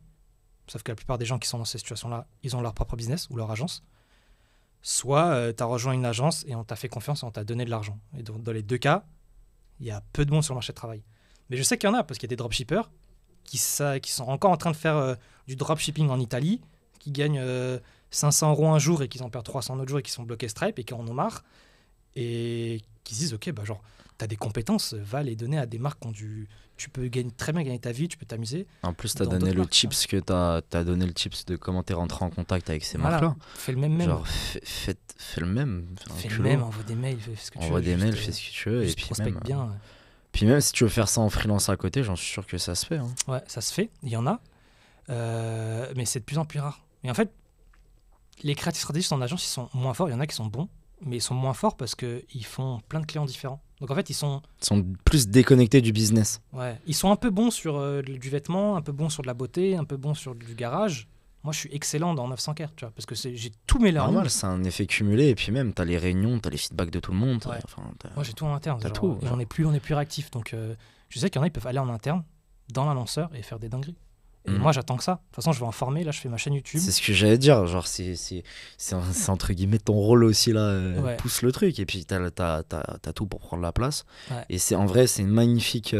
sauf que la plupart des gens qui sont dans ces situations-là, ils ont leur propre business ou leur agence, soit tu as rejoint une agence et on t'a fait confiance et on t'a donné de l'argent. Et donc, dans les deux cas, il y a peu de monde sur le marché du travail. Mais je sais qu'il y en a, parce qu'il y a des dropshippers qui sont encore en train de faire du dropshipping en Italie, qui gagnent 500 € un jour et qui en perdent 300 un autre jour et qui sont bloqués Stripe et qui en ont marre et qui se disent ok, bah genre, t'as des compétences, va les donner à des marques qui ont du. Tu peux très bien gagner ta vie, tu peux t'amuser. En plus, t'as Dans donné d'autres le marques, tips que t'as donné le tips de comment t'es rentré en contact avec ces Voilà, marques-là. fais le même. Genre, fais le même. Fais un le culot. même, envoie des mails, fais ce que tu veux. Envoie des juste, mails, fais ce que tu veux. Et juste puis prospecte même, bien. puis même si tu veux faire ça en freelance à côté, j'en suis sûr que ça se fait. Hein. Ouais, ça se fait, il y en a. Mais c'est de plus en plus rare. Et en fait, les créatifs stratégistes en agence, ils sont moins forts. Il y en a qui sont bons, mais ils sont moins forts parce qu'ils font plein de clients différents. Donc en fait, ils sont plus déconnectés du business. ils sont un peu bons sur du vêtement, un peu bons sur de la beauté, un peu bons sur du garage. Moi, je suis excellent dans 900K, tu vois, parce que j'ai tous mes learnings. Normal, c'est un effet cumulé. Et puis même, t'as les réunions, t'as les feedbacks de tout le monde. Ouais. Enfin, Moi, j'ai tout en interne. T'as genre, tout, et on est plus réactif. Donc, je sais qu'il y en a, ils peuvent aller en interne, dans l'annonceur, et faire des dingueries. Et Mhm. moi, j'attends que ça. De toute façon, je vais en former. Là, je fais ma chaîne YouTube. C'est ce que j'allais dire. Genre, c'est entre guillemets ton rôle aussi là. Ouais. Pousse le truc. Et puis, t'as tout pour prendre la place. Ouais. Et en vrai, c'est une magnifique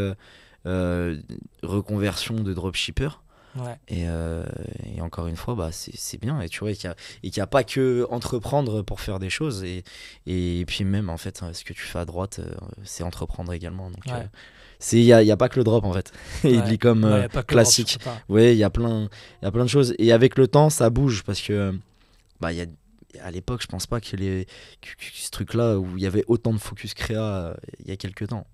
reconversion de dropshipper. Ouais. Et encore une fois, bah, c'est bien. Et tu vois, qu'il n'y a pas que entreprendre pour faire des choses. Et puis même, en fait, ce que tu fais à droite, c'est entreprendre également. Donc, Ouais. il n'y a pas que le drop, en fait. Il Ouais. dit comme Ouais, y a pas que le classique. drop, je sais pas. Oui, il y a plein de choses. Et avec le temps, ça bouge. Parce que bah, à l'époque, je pense pas que ce truc-là, où il y avait autant de focus créa il y a quelques temps,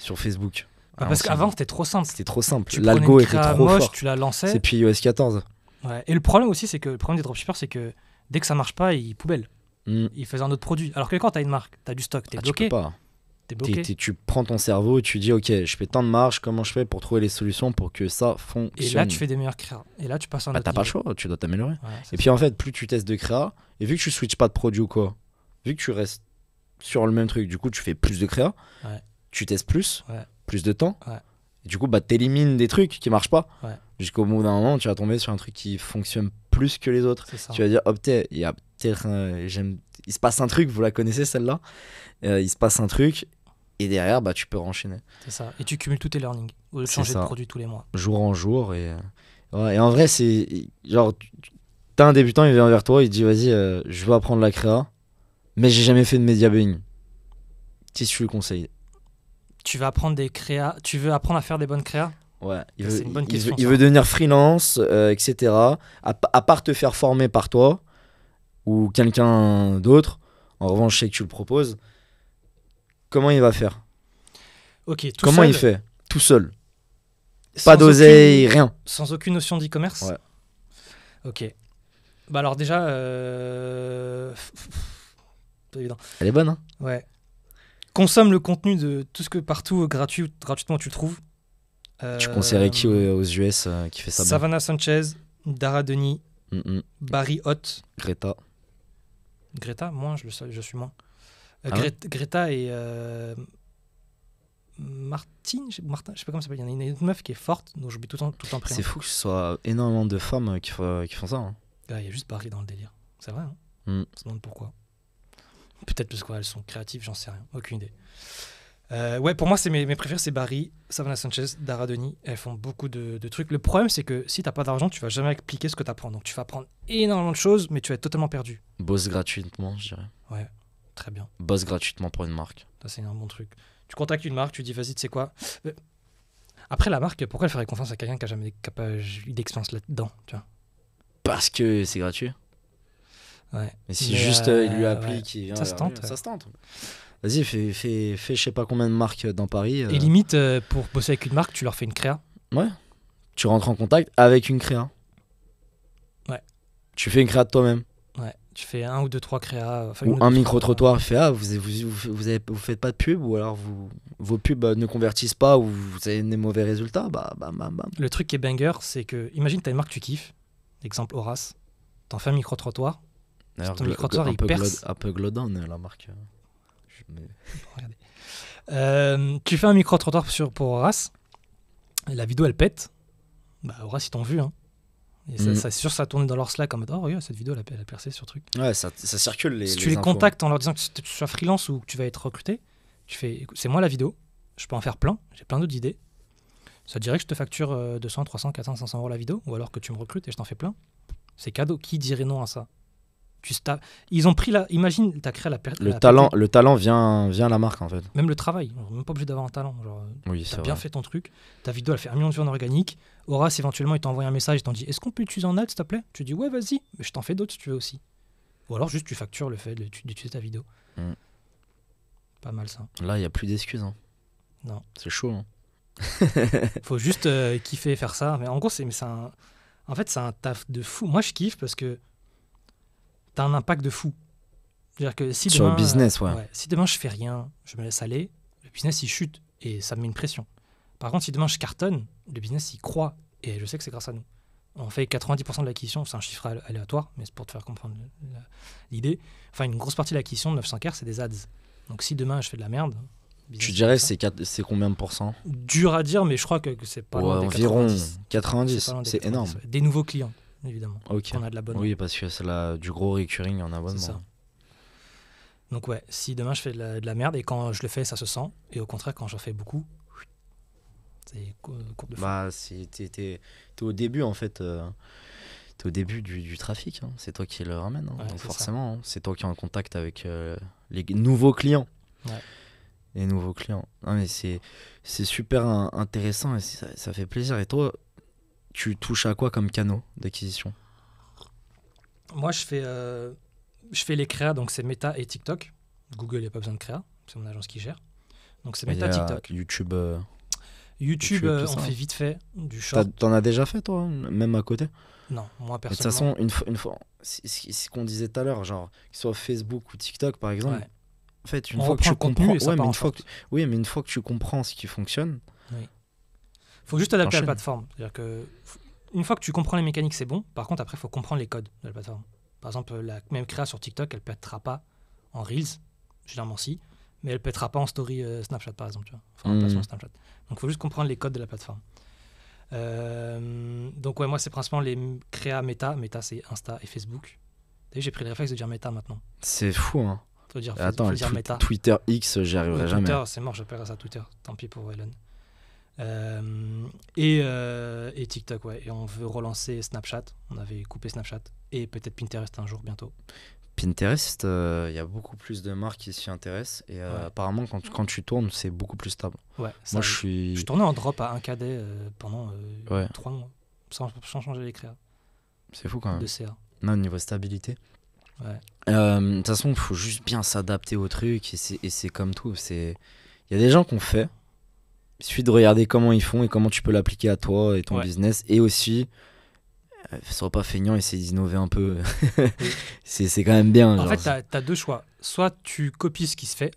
sur Facebook. Bah, parce qu'avant, c'était trop simple. C'était trop simple. Tu L'algo prenais une était créa trop moche, fort. tu la lançais. C'est puis iOS 14. Ouais. Et le problème aussi, c'est que le problème des dropshippers, c'est que dès que ça marche pas, ils poubellent. Mm. Ils faisaient un autre produit. Alors que quand tu as une marque, tu as du stock, tu es Ah, tu bloqué. peux pas. T'es bloqué. Tu prends ton cerveau et tu dis ok, je fais tant de marge, comment je fais pour trouver les solutions pour que ça fonctionne. Et là, tu fais des meilleures créas. Et là, tu passes à un Bah, autre t'as pas le niveau. choix, tu dois t'améliorer. Ouais, c'est Et ça. puis en fait, plus tu testes de créa, et vu que tu switches pas de produit ou quoi, vu que tu restes sur le même truc, du coup tu fais plus de créa, Ouais. tu testes plus, Ouais. plus de temps, Ouais. et du coup bah t'élimines des trucs qui marchent pas, Ouais. jusqu'au bout d'un moment tu vas tomber sur un truc qui fonctionne plus que les autres. C'est ça. Tu vas dire, oh putain, il y a peut-être il se passe un truc, vous la connaissez celle-là, il se passe un truc, et derrière bah tu peux renchaîner C'est ça. Et tu cumules tous tes learnings. Au lieu de C'est changer de ça. produit tous les mois. jour en jour, et ouais, et en vrai c'est genre t'as un débutant, il vient vers toi, il dit vas-y, je veux apprendre la créa, mais j'ai jamais fait de media buying. Qu'est-ce que tu lui conseilles? Tu vas apprendre des créas. Tu veux apprendre à faire des bonnes créas. Ouais, C'est une bonne question, il ça. veut devenir freelance, etc. À part te faire former par toi ou quelqu'un d'autre, en revanche, je sais que tu le proposes. Comment il va faire? Ok, tout Comment seul, il fait? Tout seul. sans Pas d'oseille, rien. Sans aucune notion d'e-commerce. Ouais. Ok. Bah alors déjà, pas évident. Elle est bonne, hein? Ouais. Consomme le contenu de tout ce que partout gratuitement tu le trouves. Tu conseillerais qui aux US qui fait ça bien? Savannah Sanchez, Dara Denis, Barry Hott, Greta. Greta, moi je suis moins. Ah ouais Greta et Martin, je sais pas comment ça s'appelle. Il y en a une autre meuf qui est forte, donc j'oublie tout le temps le prénom. C'est fou que ce soit énormément de femmes qui font ça. Hein. Il y a juste Barry dans le délire. C'est vrai, hein. Mm. On se demande pourquoi. Peut-être parce qu'elles sont créatives, j'en sais rien, aucune idée. Ouais, pour moi, c'est mes préférés, c'est Barry, Savannah Sanchez, Dara Deni. Elles font beaucoup de trucs. Le problème, c'est que si t'as pas d'argent, tu vas jamais appliquer ce que t'apprends. Donc tu vas apprendre énormément de choses, mais tu vas être totalement perdu. Bosse gratuitement, je dirais. Ouais, très bien. Bosse gratuitement pour une marque. Ça, c'est un bon truc. Tu contactes une marque, tu dis, vas-y, tu sais quoi. Après, la marque, pourquoi elle ferait confiance à quelqu'un qui a jamais eu d'expérience là-dedans, tu vois? Parce que c'est gratuit. Ouais. Mais si juste il lui applique, ouais. il vient Ça se vers tente, lui, ouais. ça se tente. Vas-y, fais je sais pas combien de marques dans Paris. Et limite, pour bosser avec une marque, tu leur fais une créa. Ouais. Tu rentres en contact avec une créa. Ouais. Tu fais une créa de toi-même. Ouais. Tu fais 1 ou 2, 3 créas. Enfin, Ou une ou un deux, micro-trottoir. Fait, vous faites pas de pub, ou alors vos pubs ne convertissent pas, ou vous avez des mauvais résultats. Bah, bam, bam, bam. Le truc qui est banger, c'est que, imagine, t'as une marque que tu kiffes. Exemple Horace. T'en fais un micro-trottoir. D'ailleurs, Ton micro-trottoir, il perce. un peu Glodon, la marque. Regardez. Tu fais un micro-trottoir pour Horace. Et la vidéo, elle pète. Bah, Horace, ils t'ont vu. Hein. Et c'est sûr, ça a tourné dans leur Slack en mode, oh, regarde, cette vidéo, elle a percé sur le truc. Ouais, ça circule. Si tu les infos. contactes en leur disant que tu sois freelance ou que tu vas être recruté, tu fais, écoute, c'est moi la vidéo, je peux en faire plein, j'ai plein d'autres idées. Ça te dirait que je te facture 200, 300, 400, 500 euros la vidéo, ou alors que tu me recrutes et je t'en fais plein. C'est cadeau. Qui dirait non à ça? Ils ont pris imagine, t'as créé le talent vient à la marque en fait. Même le travail, on est même pas obligé d'avoir un talent. Genre, oui, t'as bien fait ton truc, ta vidéo elle fait 1 million de vues en organique. Horace éventuellement il t'a envoyé un message, il t'en dit est-ce qu'on peut l'utiliser en ad s'il te plaît? Tu dis ouais vas-y, mais je t'en fais d'autres si tu veux aussi. Ou alors juste tu factures le fait d'utiliser ta vidéo. Pas mal ça. Là il y a plus d'excuses. Hein. Non. C'est chaud. Hein. Faut juste kiffer faire ça. Mais en gros en fait c'est un taf de fou. Moi je kiffe parce que t'as un impact de fou. C'est-à-dire que si sur demain, le business, ouais. Si demain je fais rien, je me laisse aller, le business il chute et ça me met une pression. Par contre, si demain je cartonne, le business il croît et je sais que c'est grâce à nous. On fait 90% de l'acquisition, c'est un chiffre aléatoire, mais c'est pour te faire comprendre l'idée. Enfin, une grosse partie de l'acquisition de 900K, c'est des ads. Donc si demain je fais de la merde. Tu dirais c'est combien de pourcents? Dur à dire, mais je crois que c'est pas loin des environ 90. C'est énorme. Des nouveaux clients, évidemment. Okay. On a de l'abonnement. Oui, parce que c'est du gros recurring en abonnement. C'est ça. Donc ouais, si demain je fais de la merde et quand je le fais, ça se sent. Et au contraire, quand j'en fais beaucoup, c'est courbe de fou. Bah, t'es au début en fait. T'es au début du trafic. Hein. C'est toi qui le ramène. Hein. Ouais, donc forcément, hein. C'est toi qui es en contact avec les nouveaux clients. Ouais. Les nouveaux clients. Non, mais c'est super intéressant et ça fait plaisir. Et toi, tu touches à quoi comme canaux d'acquisition? Moi, je fais les créas, donc c'est Meta et TikTok. Google, il n'y a pas besoin de créa, c'est mon agence qui gère. Donc c'est Meta, TikTok. YouTube, on fait vite fait du short. T'en as déjà fait toi, même à côté? Non, moi personnellement. De toute façon, une fois, c'est ce qu'on disait tout à l'heure, genre, que ce soit Facebook ou TikTok par exemple. Ouais. En fait, une fois que tu comprends, mais une fois que tu comprends ce qui fonctionne, faut juste adapter la plateforme. C'est-à-dire que une fois que tu comprends les mécaniques, c'est bon. Par contre, après, il faut comprendre les codes de la plateforme. Par exemple, la même créa sur TikTok, elle pètera pas en Reels, généralement si, mais elle pètera pas en story Snapchat par exemple, tu vois. Enfin, en placement Snapchat. Donc, il faut juste comprendre les codes de la plateforme. Donc ouais, moi c'est principalement les créas Meta. Meta c'est Insta et Facebook. D'ailleurs, j'ai pris le réflexe de dire Meta maintenant. C'est fou, hein. Faut dire Meta. Twitter X, j'y arriverai jamais. Twitter, c'est mort, j'appellerai ça Twitter. Tant pis pour Elon. Et TikTok, ouais. Et on veut relancer Snapchat. On avait coupé Snapchat. Et peut-être Pinterest un jour bientôt. Pinterest, il y a beaucoup plus de marques qui s'y intéressent. Et apparemment, quand tu tournes, c'est beaucoup plus stable. Ouais, moi, je tournais en drop à 1KD pendant 3 mois. Sans changer les créas. C'est fou quand même. De CA. Non, niveau stabilité. Ouais. De toute façon, il faut juste bien s'adapter au truc. Et c'est comme tout. Il y a des gens qu'on fait. Il suffit de regarder comment ils font et comment tu peux l'appliquer à toi et ton business. Et aussi, sois pas feignant, essaie d'innover un peu. c'est quand même bien. En fait, t'as deux choix. Soit tu copies ce qui se fait,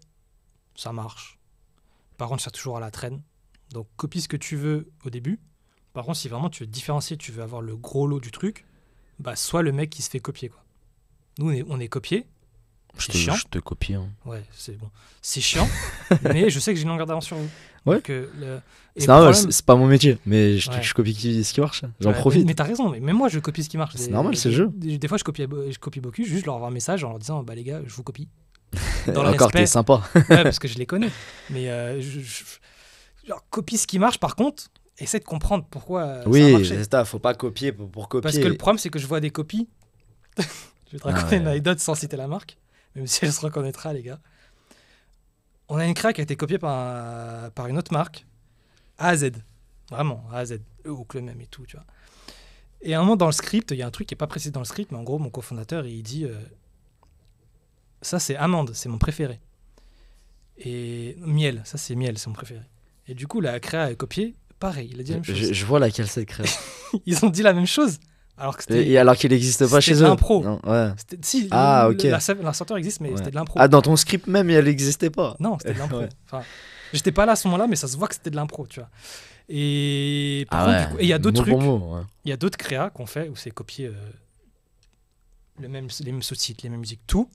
ça marche. Par contre, c'est toujours à la traîne. Donc, copie ce que tu veux au début. Par contre, si vraiment tu veux te différencier, tu veux avoir le gros lot du truc, bah, sois le mec qui se fait copier, quoi. Nous, on est copiés. Je te copie. Hein. Ouais, c'est bon. C'est chiant, mais je sais que j'ai une longueur d'avance sur vous. Ouais. C'est normal, c'est pas mon métier, mais je copie ce qui marche. J'en profite. Mais t'as raison, mais même moi je copie ce qui marche. C'est normal, c'est le jeu. Des fois je copie beaucoup, juste leur envoie un message en leur disant bah les gars, je vous copie. dans le Encore, respect. t'es sympa. Ouais, parce que je les connais. Mais genre, copie ce qui marche, par contre, essaie de comprendre pourquoi ça a Oui, marché. c'est ça, faut pas copier pour copier. Parce que le problème, c'est que je vois des copies. Je vais te raconter une ouais. anecdote sans citer la marque, même si elle se reconnaîtra, les gars. On a une créa qui a été copiée par une autre marque, A à Z. Vraiment, A à Z. Ou le même et tout, tu vois. Et à un moment, dans le script, il y a un truc qui n'est pas précisé dans le script, mais en gros, mon cofondateur, il dit ça, c'est amande, c'est mon préféré. Et miel, ça, c'est miel, c'est mon préféré. Et du coup, la créa est copiée, pareil, il a dit la même chose. Je vois laquelle c'est créa. Ils ont dit la même chose, alors que c'était. Et alors qu'il n'existe pas chez c'était de eux. l'impro. Non, ouais. Si, Ah, ok. l'incenteur existe, mais Ouais. c'était de l'impro. Ah, dans ton script même, elle n'existait pas. Non, c'était de l'impro. Ouais. Enfin, j'étais pas là à ce moment-là, mais ça se voit que c'était de l'impro, tu vois. Et par Ah contre, ouais. du coup, et il y a d'autres Mot trucs, pour mot, ouais. il y a d'autres créas qu'on fait où c'est copier les mêmes sous-titres, les mêmes musiques, tout,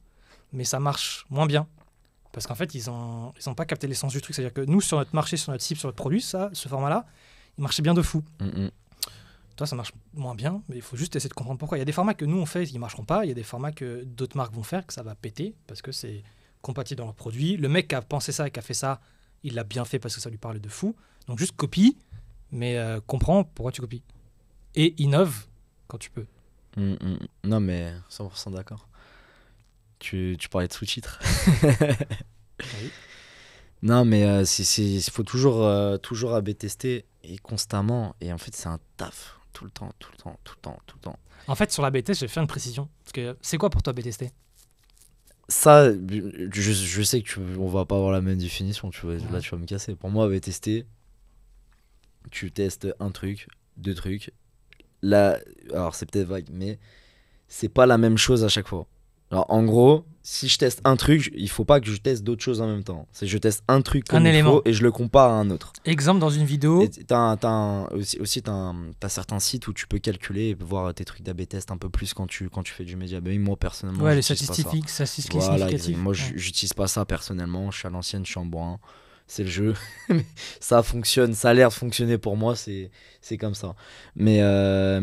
mais ça marche moins bien. Parce qu'en fait, ils ont pas capté l'essence du truc. C'est-à-dire que nous, sur notre marché, sur notre cible, sur notre produit, ce format-là, il marchait bien de fou. Toi, ça marche moins bien, mais il faut juste essayer de comprendre pourquoi. Il y a des formats que nous, on fait, qui ne marcheront pas. Il y a des formats que d'autres marques vont faire, que ça va péter, parce que c'est compatible dans leur produit. Le mec qui a pensé ça et qui a fait ça, il l'a bien fait parce que ça lui parlait de fou. Donc juste copie, mais comprends pourquoi tu copies. Et innove quand tu peux. Non, mais 100% d'accord. Tu parlais de sous-titres. Oui. Non, mais il faut toujours AB tester et constamment. Et en fait, c'est un taf. Tout le temps. En fait, sur la B-test, je vais faire une précision. Parce que c'est quoi pour toi B-tester ? Ça, je sais on va pas avoir la même définition. Là, tu vas me casser. Pour moi, AB tester, tu testes un truc, deux trucs. Là, alors c'est peut-être vague, mais c'est pas la même chose à chaque fois. Alors en gros, si je teste un truc, il faut pas que je teste d'autres choses en même temps. C'est je teste un truc comme il faut et je le compare à un autre. Exemple dans une vidéo. Et t'as certains sites où tu peux calculer et voir tes trucs d'A/B test un peu plus quand tu fais du média. Mais moi personnellement, Ouais, les j'utilise pas ça. statistiques Voilà, significatives. moi j'utilise pas ça personnellement. Je suis à l'ancienne, je suis en bois. C'est le jeu. Ça fonctionne, ça a l'air de fonctionner pour moi, c'est comme ça. Mais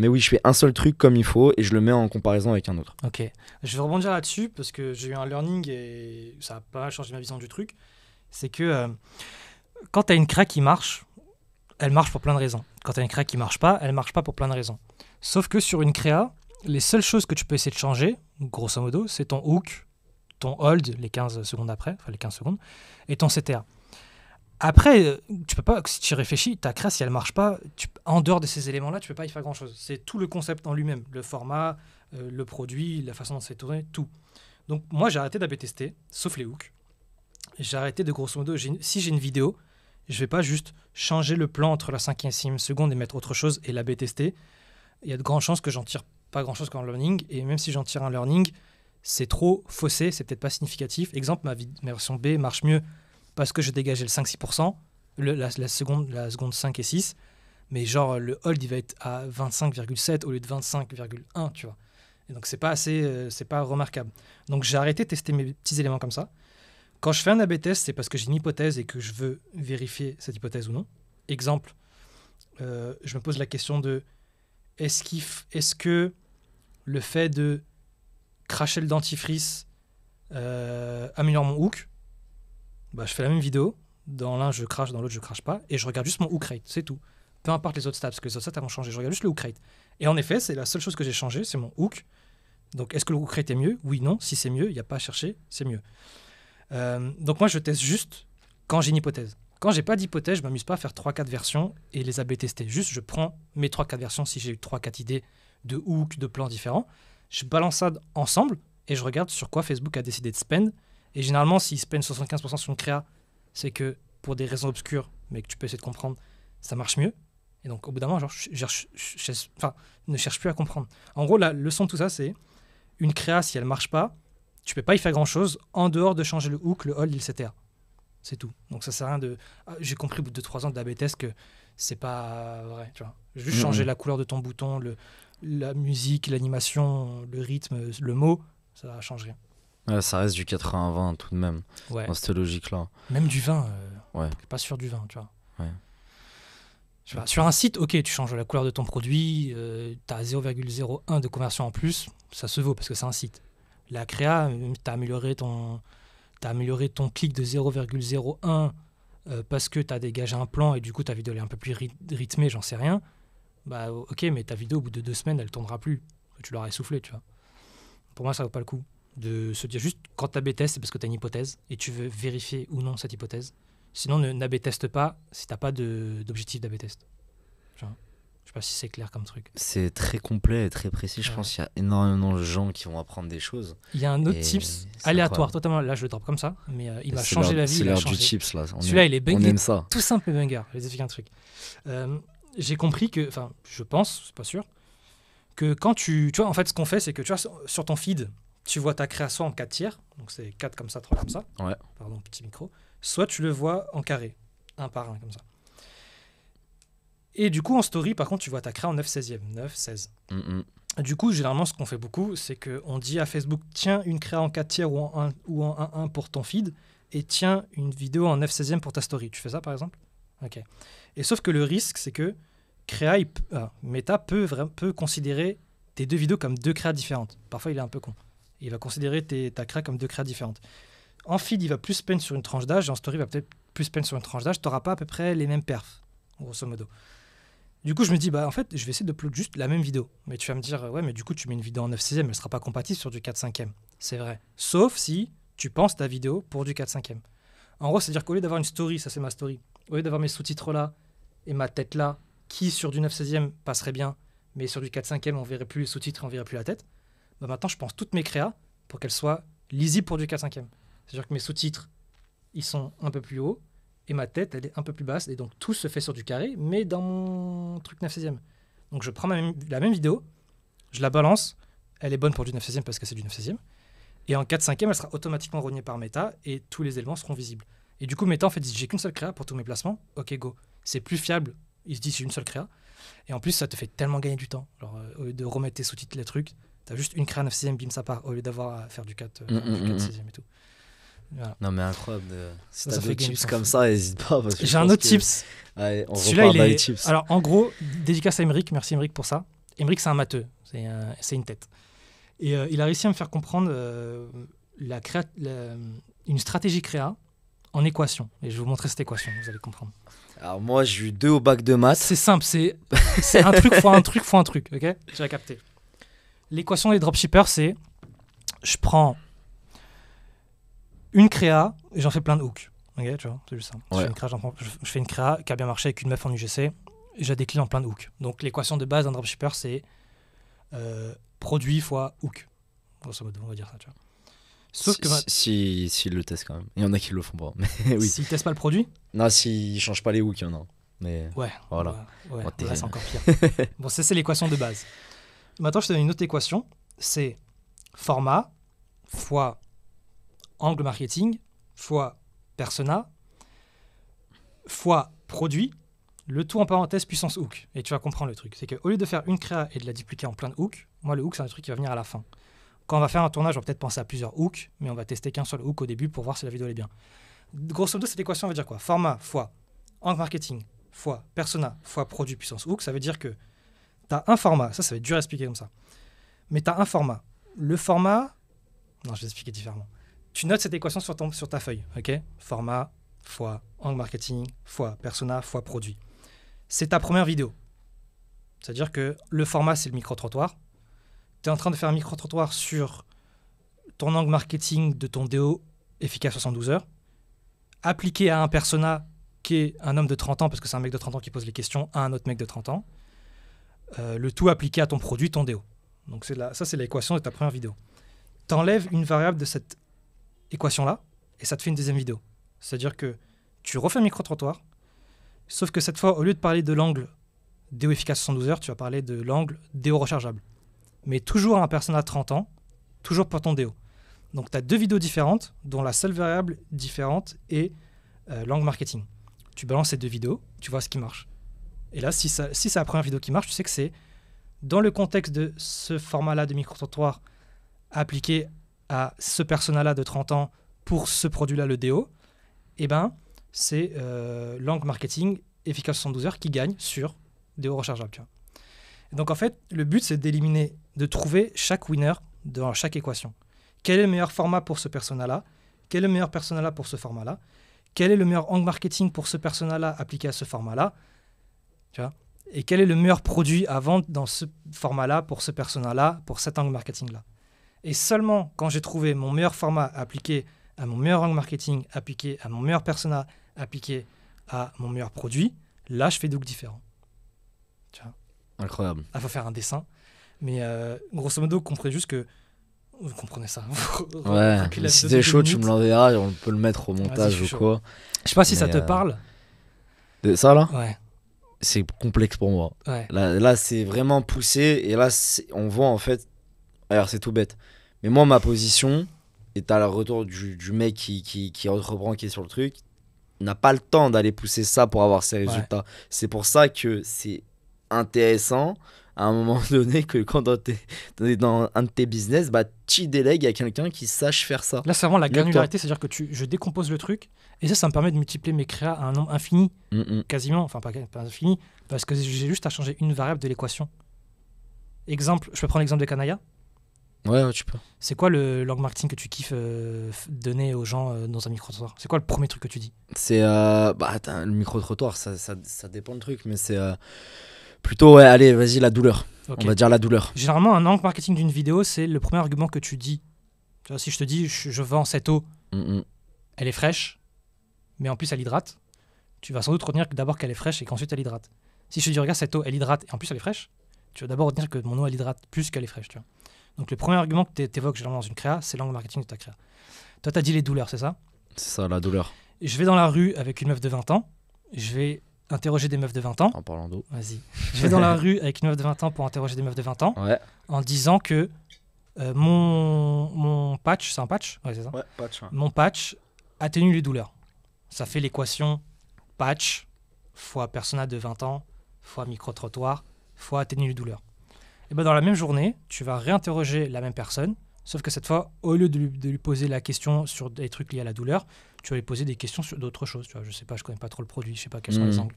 oui, je fais un seul truc comme il faut et je le mets en comparaison avec un autre. Ok, je vais rebondir là-dessus parce que j'ai eu un learning et ça a pas mal changé ma vision du truc. C'est que quand tu as une créa qui marche, elle marche pour plein de raisons. Quand tu as une créa qui marche pas, elle marche pas pour plein de raisons. Sauf que sur une créa, les seules choses que tu peux essayer de changer, grosso modo, c'est ton hook, ton hold, les 15 secondes après, enfin les 15 secondes, et ton CTA. Après, tu peux pas, si tu réfléchis, ta créa, si elle marche pas, en dehors de ces éléments-là, tu peux pas y faire grand-chose. C'est tout le concept en lui-même, le format, le produit, la façon dont c'est tourné, tout. Donc moi, j'ai arrêté d'AB tester, sauf les hooks. J'ai arrêté de, grosso modo, si j'ai une vidéo, je vais pas juste changer le plan entre la 5e et 6e seconde et mettre autre chose et l'AB tester. Il y a de grandes chances que j'en tire pas grand-chose qu'en learning, et même si j'en tire un learning, c'est trop faussé, c'est peut-être pas significatif. Exemple, ma version B marche mieux parce que je dégageais le 5-6%, la seconde 5 et 6, mais genre le hold il va être à 25,7 au lieu de 25,1, tu vois. Et donc c'est pas assez, c'est pas remarquable. Donc j'ai arrêté de tester mes petits éléments comme ça. Quand je fais un A/B test, c'est parce que j'ai une hypothèse et que je veux vérifier cette hypothèse ou non. Exemple, je me pose la question de est-ce que le fait de cracher le dentifrice améliore mon hook? Bah, je fais la même vidéo, dans l'un je crache, dans l'autre je crache pas, et je regarde juste mon hook rate, c'est tout. Peu importe les autres stats, parce que les autres stats vont changer, je regarde juste le hook rate. Et en effet, c'est la seule chose que j'ai changé, c'est mon hook. Donc est-ce que le hook rate est mieux? Oui, non. Si c'est mieux, il n'y a pas à chercher, c'est mieux. Donc moi je teste juste quand j'ai une hypothèse. Quand j'ai pas d'hypothèse, je m'amuse pas à faire 3-4 versions et les A/B tester. Juste je prends mes 3-4 versions, si j'ai eu 3-4 idées de hook, de plans différents, je balance ça ensemble et je regarde sur quoi Facebook a décidé de spend. Et généralement, s'ils spend 75% sur une créa, c'est que pour des raisons obscures, mais que tu peux essayer de comprendre, ça marche mieux. Et donc, au bout d'un moment, ne cherche plus à comprendre. En gros, la leçon de tout ça, c'est une créa, si elle marche pas, tu peux pas y faire grand-chose en dehors de changer le hook, le hold et le CTA. C'est tout. Donc, ça sert à rien de... j'ai compris au bout de 2-3 ans d'A/B test que c'est pas vrai. Tu vois. Juste changer la couleur de ton bouton, la musique, l'animation, le rythme, le mot, ça change rien. Ouais, ça reste du 80-20 tout de même, ouais. Dans cette logique-là. Même du vin, ouais. Pas sûr du vin, tu vois. Ouais. Je sais pas, sur un site, ok, tu changes la couleur de ton produit, tu as 0,01 de conversion en plus, ça se vaut parce que c'est un site. La créa, tu as amélioré tu as amélioré ton clic de 0,01 parce que tu as dégagé un plan et du coup ta vidéo elle est un peu plus rythmée, j'en sais rien, bah ok, mais ta vidéo au bout de 2 semaines elle tournera plus. Tu l'auras essoufflé, tu vois. Pour moi, ça vaut pas le coup de se dire juste quand tu A/B testes, c'est parce que tu as une hypothèse et tu veux vérifier ou non cette hypothèse. Sinon, n'A/B teste pas si t'as pas d'objectif d'A/B test. Genre, je sais pas si c'est clair comme truc. C'est très complet et très précis. Je pense qu'il y a énormément de gens qui vont apprendre des choses. Il y a un autre tips aléatoire, totalement. Là, je le drop comme ça, mais il m'a changé la vie. C'est l'heure du chips, là. Celui-là, il est banger. On aime ça. Tout simple, banger. Je vais vous expliquer un truc. J'ai compris que, enfin, je pense, c'est pas sûr, que quand tu vois, en fait, ce qu'on fait, c'est que tu vois, sur ton feed, tu vois ta création en 4 tiers. Donc, c'est 4 comme ça, 3 comme ça. Ouais. Pardon, petit micro. Soit tu le vois en carré, un par un, comme ça. Et du coup, en story, par contre, tu vois ta créa en 9/16e. 9/16. Du coup, généralement, ce qu'on fait beaucoup, c'est qu'on dit à Facebook, tiens une créa en 4 tiers ou en 1 pour ton feed, et tiens une vidéo en 9/16e pour ta story. Tu fais ça, par exemple? Ok. Et sauf que le risque, c'est que Meta peut considérer tes 2 vidéos comme 2 créas différentes. Parfois, il est un peu con. Il va considérer ta créa comme 2 créas différentes. En feed, il va plus peine sur une tranche d'âge, et en story, il va peut-être plus peine sur une tranche d'âge. Tu n'auras pas à peu près les mêmes perfs, grosso modo. Du coup, je me dis, bah en fait, je vais essayer d'upload juste la même vidéo. Mais tu vas me dire, ouais, mais du coup, tu mets une vidéo en 9/16e, elle ne sera pas compatible sur du 4/5e. C'est vrai. Sauf si tu penses ta vidéo pour du 4/5e. En gros, c'est-à-dire qu'au lieu d'avoir une story, ça c'est ma story, au lieu d'avoir mes sous-titres là et ma tête là, qui sur du 9/16e passerait bien, mais sur du 4/5e, on verrait plus les sous-titres et on verrait plus la tête, bah maintenant, je pense toutes mes créas pour qu'elles soient lisibles pour du 4/5e. C'est-à-dire que mes sous-titres, ils sont un peu plus hauts, et ma tête, elle est un peu plus basse, et donc tout se fait sur du carré, mais dans mon truc 9/16e. Donc je prends la même vidéo, je la balance, elle est bonne pour du 9/16e parce que c'est du 9/16e, et en 4/5e, elle sera automatiquement rognée par Meta, et tous les éléments seront visibles. Et du coup, Meta, en fait, dit, j'ai qu'une seule créa pour tous mes placements, ok, go. C'est plus fiable, il se dit, j'ai une seule créa, et en plus, ça te fait tellement gagner du temps. Alors, au lieu de remettre tes sous-titres, les trucs, t'as juste une créa 9/16e, bim, ça part, au lieu d'avoir à faire du 4/16e et tout. Voilà. Non mais incroyable. Si t'as fait des gagner tips du comme temps. ça, n'hésite pas. J'ai un autre tips. Allez, on Celui-là, repart il dans les est... tips. Alors, en gros, dédicace à Emeric. Merci Emeric pour ça. Emeric, c'est un matheux. C'est une tête. Et il a réussi à me faire comprendre une stratégie créa en équation. Et je vais vous montrer cette équation, vous allez comprendre. Alors moi, j'ai eu 2 au bac de maths. C'est simple, c'est un truc fois un truc fois un truc, ok? Tu vas capter. L'équation des dropshippers, c'est je prends une créa et j'en fais plein de hooks. Ok, tu vois, c'est juste ça. Ouais. Je fais une créa qui a bien marché avec une meuf en UGC et je la décline en plein de hooks. Donc l'équation de base d'un dropshipper, c'est produit fois hook. Grosso modo, on va dire ça, tu vois. Sauf que s'ils le testent quand même. Il y en a qui le font pas. Mais oui. S'ils testent pas le produit? Non, s'ils changent pas les hooks, il y en a. Mais ouais. voilà. Ouais, là, c'est encore pire. Bon, ça, c'est l'équation de base. Maintenant, je te donne une autre équation. C'est format fois angle marketing fois persona fois produit, le tout en parenthèse puissance hook. Et tu vas comprendre le truc. C'est qu'au lieu de faire une créa et de la dupliquer en plein de hooks, moi, le hook, c'est un truc qui va venir à la fin. Quand on va faire un tournage, on va peut-être penser à plusieurs hooks, mais on va tester qu'un seul hook au début pour voir si la vidéo est bien. Grosso modo, cette équation veut dire quoi? Format fois angle marketing fois persona fois produit puissance hook, ça veut dire que tu as un format, ça va être dur à expliquer comme ça, mais tu as un format. Le format, non, je vais expliquer différemment. Tu notes cette équation sur ta feuille, ok? Format fois angle marketing fois persona fois produit. C'est ta première vidéo. C'est-à-dire que le format, c'est le micro-trottoir. Tu es en train de faire un micro-trottoir sur ton angle marketing de ton déo efficace 72 heures, appliqué à un persona qui est un homme de 30 ans, parce que c'est un mec de 30 ans qui pose les questions à un autre mec de 30 ans. Le tout appliqué à ton produit, ton déo. Donc ça, c'est l'équation de ta première vidéo. Tu enlèves une variable de cette équation-là, et ça te fait une deuxième vidéo. C'est-à-dire que tu refais un micro-trottoir, sauf que cette fois, au lieu de parler de l'angle déo efficace 72 heures, tu vas parler de l'angle déo rechargeable. Mais toujours à un persona de 30 ans, toujours pour ton déo. Donc tu as 2 vidéos différentes, dont la seule variable différente est l'angle marketing. Tu balances ces 2 vidéos, tu vois ce qui marche. Et là, si c'est la première vidéo qui marche, tu sais que c'est dans le contexte de ce format-là de micro-trottoir appliqué à ce persona-là de 30 ans pour ce produit-là, le déo, eh ben, c'est l'angle marketing efficace 72 heures qui gagne sur déo rechargeable. Tu vois. Et donc en fait, le but, c'est de trouver chaque winner dans chaque équation. Quel est le meilleur format pour ce persona-là? quel est le meilleur persona pour ce format-là, quel est le meilleur angle marketing pour ce persona-là appliqué à ce format-là, tu vois, et quel est le meilleur produit à vendre dans ce format-là pour ce persona-là, pour cet angle marketing-là. Et seulement quand j'ai trouvé mon meilleur format appliqué à mon meilleur angle marketing, appliqué à mon meilleur persona, appliqué à mon meilleur produit, là, je fais des looks différents. Tu vois. Incroyable. Il faut faire un dessin. Mais grosso modo, comprenez juste que... Vous comprenez ça. Ouais, Reculez si de t'es 2 chaud, tu minutes. me l'enverras et on peut le mettre au Vas-y, montage je suis ou chaud. quoi. Je sais pas si ça Mais, te parle. De ça là, Ouais, c'est complexe pour moi. ouais. Là c'est vraiment poussé et là on voit en fait. Alors c'est tout bête. Mais moi ma position, et t'as le retour du mec qui reprend, qui est sur le truc, n'a pas le temps d'aller pousser ça pour avoir ses résultats. C'est pour ça que c'est intéressant à un moment donné que quand t'es dans un de tes business, bah tu délègues à quelqu'un qui sache faire ça. Là, c'est vraiment la Mieux que toi. granularité, c'est-à-dire que je décompose le truc, et ça me permet de multiplier mes créas à un nombre infini, quasiment, enfin pas infini, parce que j'ai juste à changer une variable de l'équation. Exemple, je peux prendre l'exemple de Kanaya. Ouais, tu peux. C'est quoi le langue marketing que tu kiffes donner aux gens dans un micro-trottoir? C'est quoi le premier truc que tu dis? C'est le micro-trottoir, ça dépend le truc, mais c'est plutôt, ouais, allez, vas-y, la douleur. Ok. On va dire la douleur. Généralement, un angle marketing d'une vidéo, c'est le premier argument que tu dis. Tu vois, si je te dis, je vends cette eau, elle est fraîche, mais en plus elle hydrate, tu vas sans doute retenir d'abord qu'elle est fraîche et qu'ensuite elle hydrate. Si je te dis, regarde, cette eau, elle hydrate et en plus elle est fraîche, tu vas d'abord retenir que mon eau, elle hydrate plus qu'elle est fraîche. Tu vois. Donc le premier argument que tu évoques généralement dans une créa, c'est l'angle marketing de ta créa. Toi, tu as dit les douleurs, c'est ça? C'est ça, la douleur. Et je vais dans la rue avec une meuf de 20 ans, je vais interroger des meufs de 20 ans. En parlant d'eau. Vas-y. Je vais dans la rue avec une meuf de 20 ans pour interroger des meufs de 20 ans Ouais. en disant que mon patch, c'est un patch? Ouais, c'est ça. Ouais, patch. Mon patch atténue les douleurs. Ça fait l'équation patch fois persona de 20 ans fois micro-trottoir fois atténue les douleurs. Et ben dans la même journée, tu vas réinterroger la même personne, sauf que cette fois, au lieu de lui poser la question sur des trucs liés à la douleur, tu vas lui poser des questions sur d'autres choses. Tu vois, je sais pas, je connais pas trop le produit, je sais pas quels sont les angles.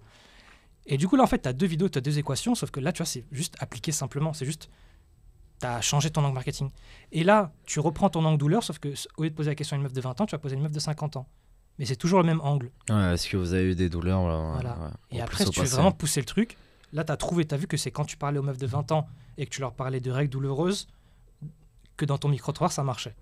Et du coup, là, en fait, tu as deux vidéos, tu as deux équations, sauf que là, tu vois, c'est juste appliqué simplement. C'est juste, tu as changé ton angle marketing. Et là, tu reprends ton angle douleur, sauf que au lieu de poser la question à une meuf de 20 ans, tu vas poser à une meuf de 50 ans. Mais c'est toujours le même angle. Ouais, est-ce que vous avez eu des douleurs là, Voilà. ouais. Et Au après, plus si au tu veux passé. vraiment pousser le truc, là, tu as vu que c'est quand tu parlais aux meufs de 20 ans et que tu leur parlais de règles douloureuses que dans ton micro-trottoir, ça marchait.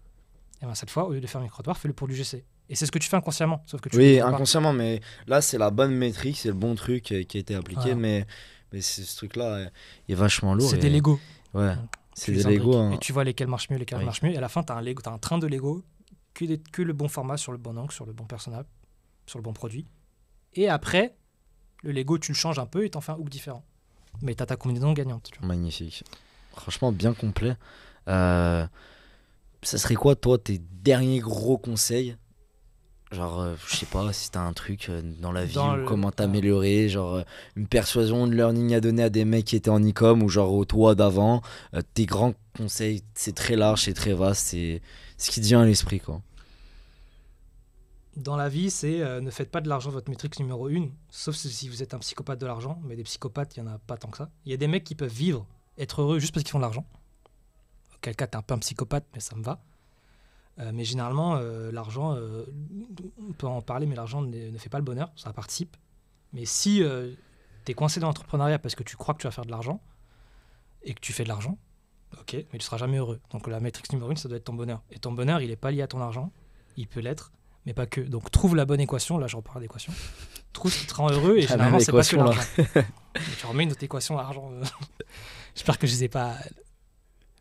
Et bien cette fois, au lieu de faire un micro-trottoir, fais-le pour du GC. Et c'est ce que tu fais inconsciemment. Sauf que tu Oui, le vois pas. inconsciemment, mais là, c'est la bonne métrique, c'est le bon truc qui a été appliqué, Voilà. mais ce truc-là est vachement lourd. C'est et- des Lego. Ouais, Tu c'est les des Lego. imbriques. Hein. Et tu vois lesquels marchent mieux, lesquels Oui. marchent mieux. Et à la fin, tu as un train de Lego, que le bon format, sur le bon angle, sur le bon personnage, sur le bon produit. Et après, le Lego, tu le changes un peu et t'en fais un hook différent. Mais tu as ta combinaison gagnante. Tu vois. Magnifique. Franchement, bien complet. Ça serait quoi, toi, tes derniers gros conseils? Genre, je sais pas si t'as un truc dans la vie Dans ou le- comment t'améliorer, genre une persuasion, une learning à donner à des mecs qui étaient en e-com ou genre au toi d'avant. Tes grands conseils, c'est très large, c'est très vaste, c'est ce qui te vient à l'esprit, quoi. Dans la vie, c'est ne faites pas de l'argent votre métrique numéro 1, sauf si vous êtes un psychopathe de l'argent. Mais des psychopathes, il n'y en a pas tant que ça. Il y a des mecs qui peuvent vivre, être heureux juste parce qu'ils font de l'argent. Auquel cas, t'es un peu un psychopathe, mais ça me va. Mais généralement, l'argent, on peut en parler, mais l'argent ne fait pas le bonheur, ça participe. Mais si tu es coincé dans l'entrepreneuriat parce que tu crois que tu vas faire de l'argent et que tu fais de l'argent, ok, mais tu seras jamais heureux. Donc la métrique numéro 1, ça doit être ton bonheur. Et ton bonheur, il n'est pas lié à ton argent, il peut l'être, mais pas que. Donc trouve la bonne équation, là je reparle d'équation. Trouve ce qui te rend heureux et La généralement, même c'est pas que équation, là. l'argent. Et tu remets une autre équation à l'argent. J'espère que je ne les ai pas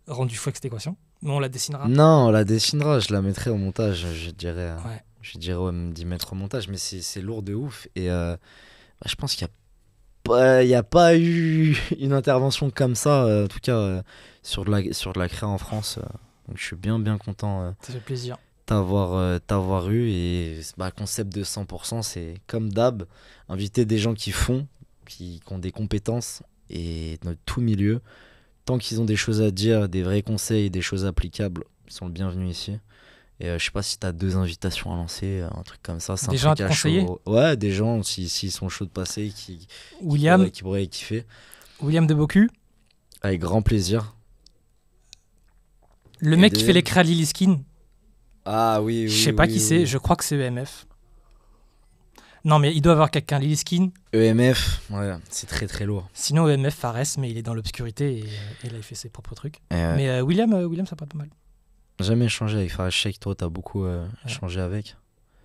rendu fou avec cette équation. Mais on la dessinera. Non, on la dessinera, je la mettrai au montage, je dirais. Ouais. Je dirais ouais, d'y mettre au montage, mais c'est lourd de ouf. Et je pense qu'il n'y a pas eu une intervention comme ça, en tout cas sur de la créa en France. Donc je suis bien content Ça fait plaisir. t'avoir eu. Et concept de 100%, c'est comme d'hab, inviter des gens qui font, qui ont des compétences et dans tout milieu. Tant qu'ils ont des choses à dire, des vrais conseils, des choses applicables, ils sont le bienvenu ici. Et je sais pas si t'as 2 invitations à lancer, un truc comme ça. C'est Des un gens à truc te conseiller chaud. Ouais, des gens, s'ils sont chauds de passer, William qui pourraient kiffer. de Bocu, Avec grand plaisir. le Et mec qui des- fait les créas Lily Skin, Ah oui, oui. Je sais pas oui, qui oui. c'est, je crois que c'est EMF. Non, mais il doit avoir quelqu'un, Lily Skin. EMF, ouais, c'est très très lourd. Sinon, EMF, Fares, mais il est dans l'obscurité et là, il fait ses propres trucs. Et, Mais William, ça paraît pas mal. jamais échangé avec Fares Sheikh, toi, t'as beaucoup échangé avec.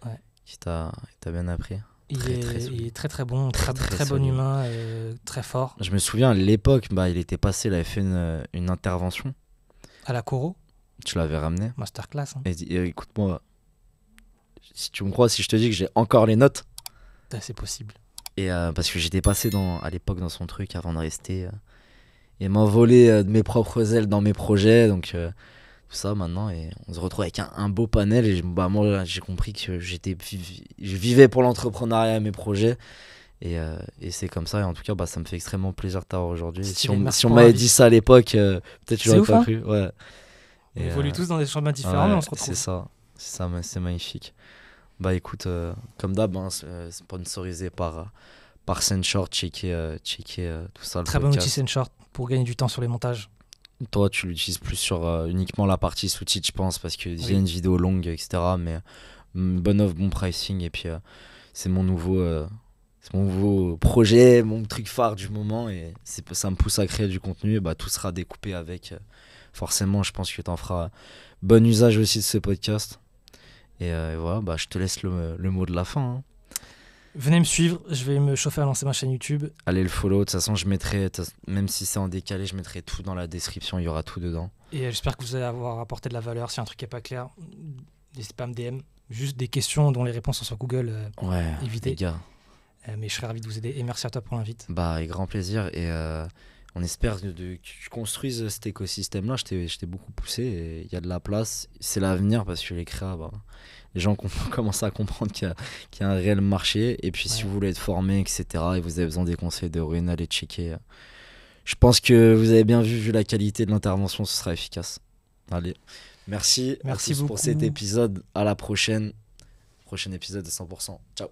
Ouais. Il t'a bien appris. Il est très très bon, Très, très, très très bon solide. humain, très fort. Je me souviens à l'époque, il était passé, il avait fait une intervention. À la Coro, Tu l'avais ramené. masterclass. Hein. Et il dit, écoute-moi, si tu me crois, si je te dis que j'ai encore les notes. C'est possible. Et parce que j'étais passé à l'époque dans son truc avant de rester et m'envoler de mes propres ailes dans mes projets. Donc tout ça maintenant. Et on se retrouve avec un beau panel. Et moi, j'ai compris que je vivais pour l'entrepreneuriat et mes projets. Et c'est comme ça. Et en tout cas, ça me fait extrêmement plaisir de t'avoir aujourd'hui. Stylé, Si merci on pour m'avait l'invite. dit ça à l'époque, peut-être je C'est l'aurais ouf, pas hein. cru. Ouais. On Et, évolue tous dans des chemins différents, mais on se retrouve. C'est ça, c'est magnifique. Bah écoute, comme d'hab, sponsorisé par Sendshort, checker tout ça, le Très bon outil podcast. Sendshort pour gagner du temps sur les montages. Toi, tu l'utilises plus sur uniquement la partie sous-titres, je pense, parce qu'il y a Oui. une vidéo longue, etc. Mais bonne offre, bon pricing, et puis c'est mon nouveau projet, mon truc phare du moment, et ça me pousse à créer du contenu, et tout sera découpé avec. Forcément, je pense que tu en feras bon usage aussi de ce podcast. Et voilà, je te laisse le mot de la fin. Hein. Venez me suivre, je vais me chauffer à lancer ma chaîne YouTube. Allez le follow, de toute façon je mettrai, même si c'est en décalé, je mettrai tout dans la description, il y aura tout dedans. Et j'espère que vous allez avoir apporté de la valeur. Si un truc n'est pas clair, n'hésitez pas à me DM. Juste des questions dont les réponses sont sur Google. Ouais, évitez. les gars. Mais je serais ravi de vous aider. Et merci à toi pour l'invite. Avec grand plaisir. Et on espère que tu construises cet écosystème-là. Je t'ai beaucoup poussé et il y a de la place. C'est l'avenir parce que les créas, les gens commencent à comprendre qu'il y a un réel marché. Et puis si vous voulez être formé, etc., et vous avez besoin des conseils de Ruin, allez checker. Je pense que vous avez bien vu la qualité de l'intervention, ce sera efficace. Allez, merci Merci à tous beaucoup pour cet épisode. À la prochaine. Prochain épisode de 100%. Ciao.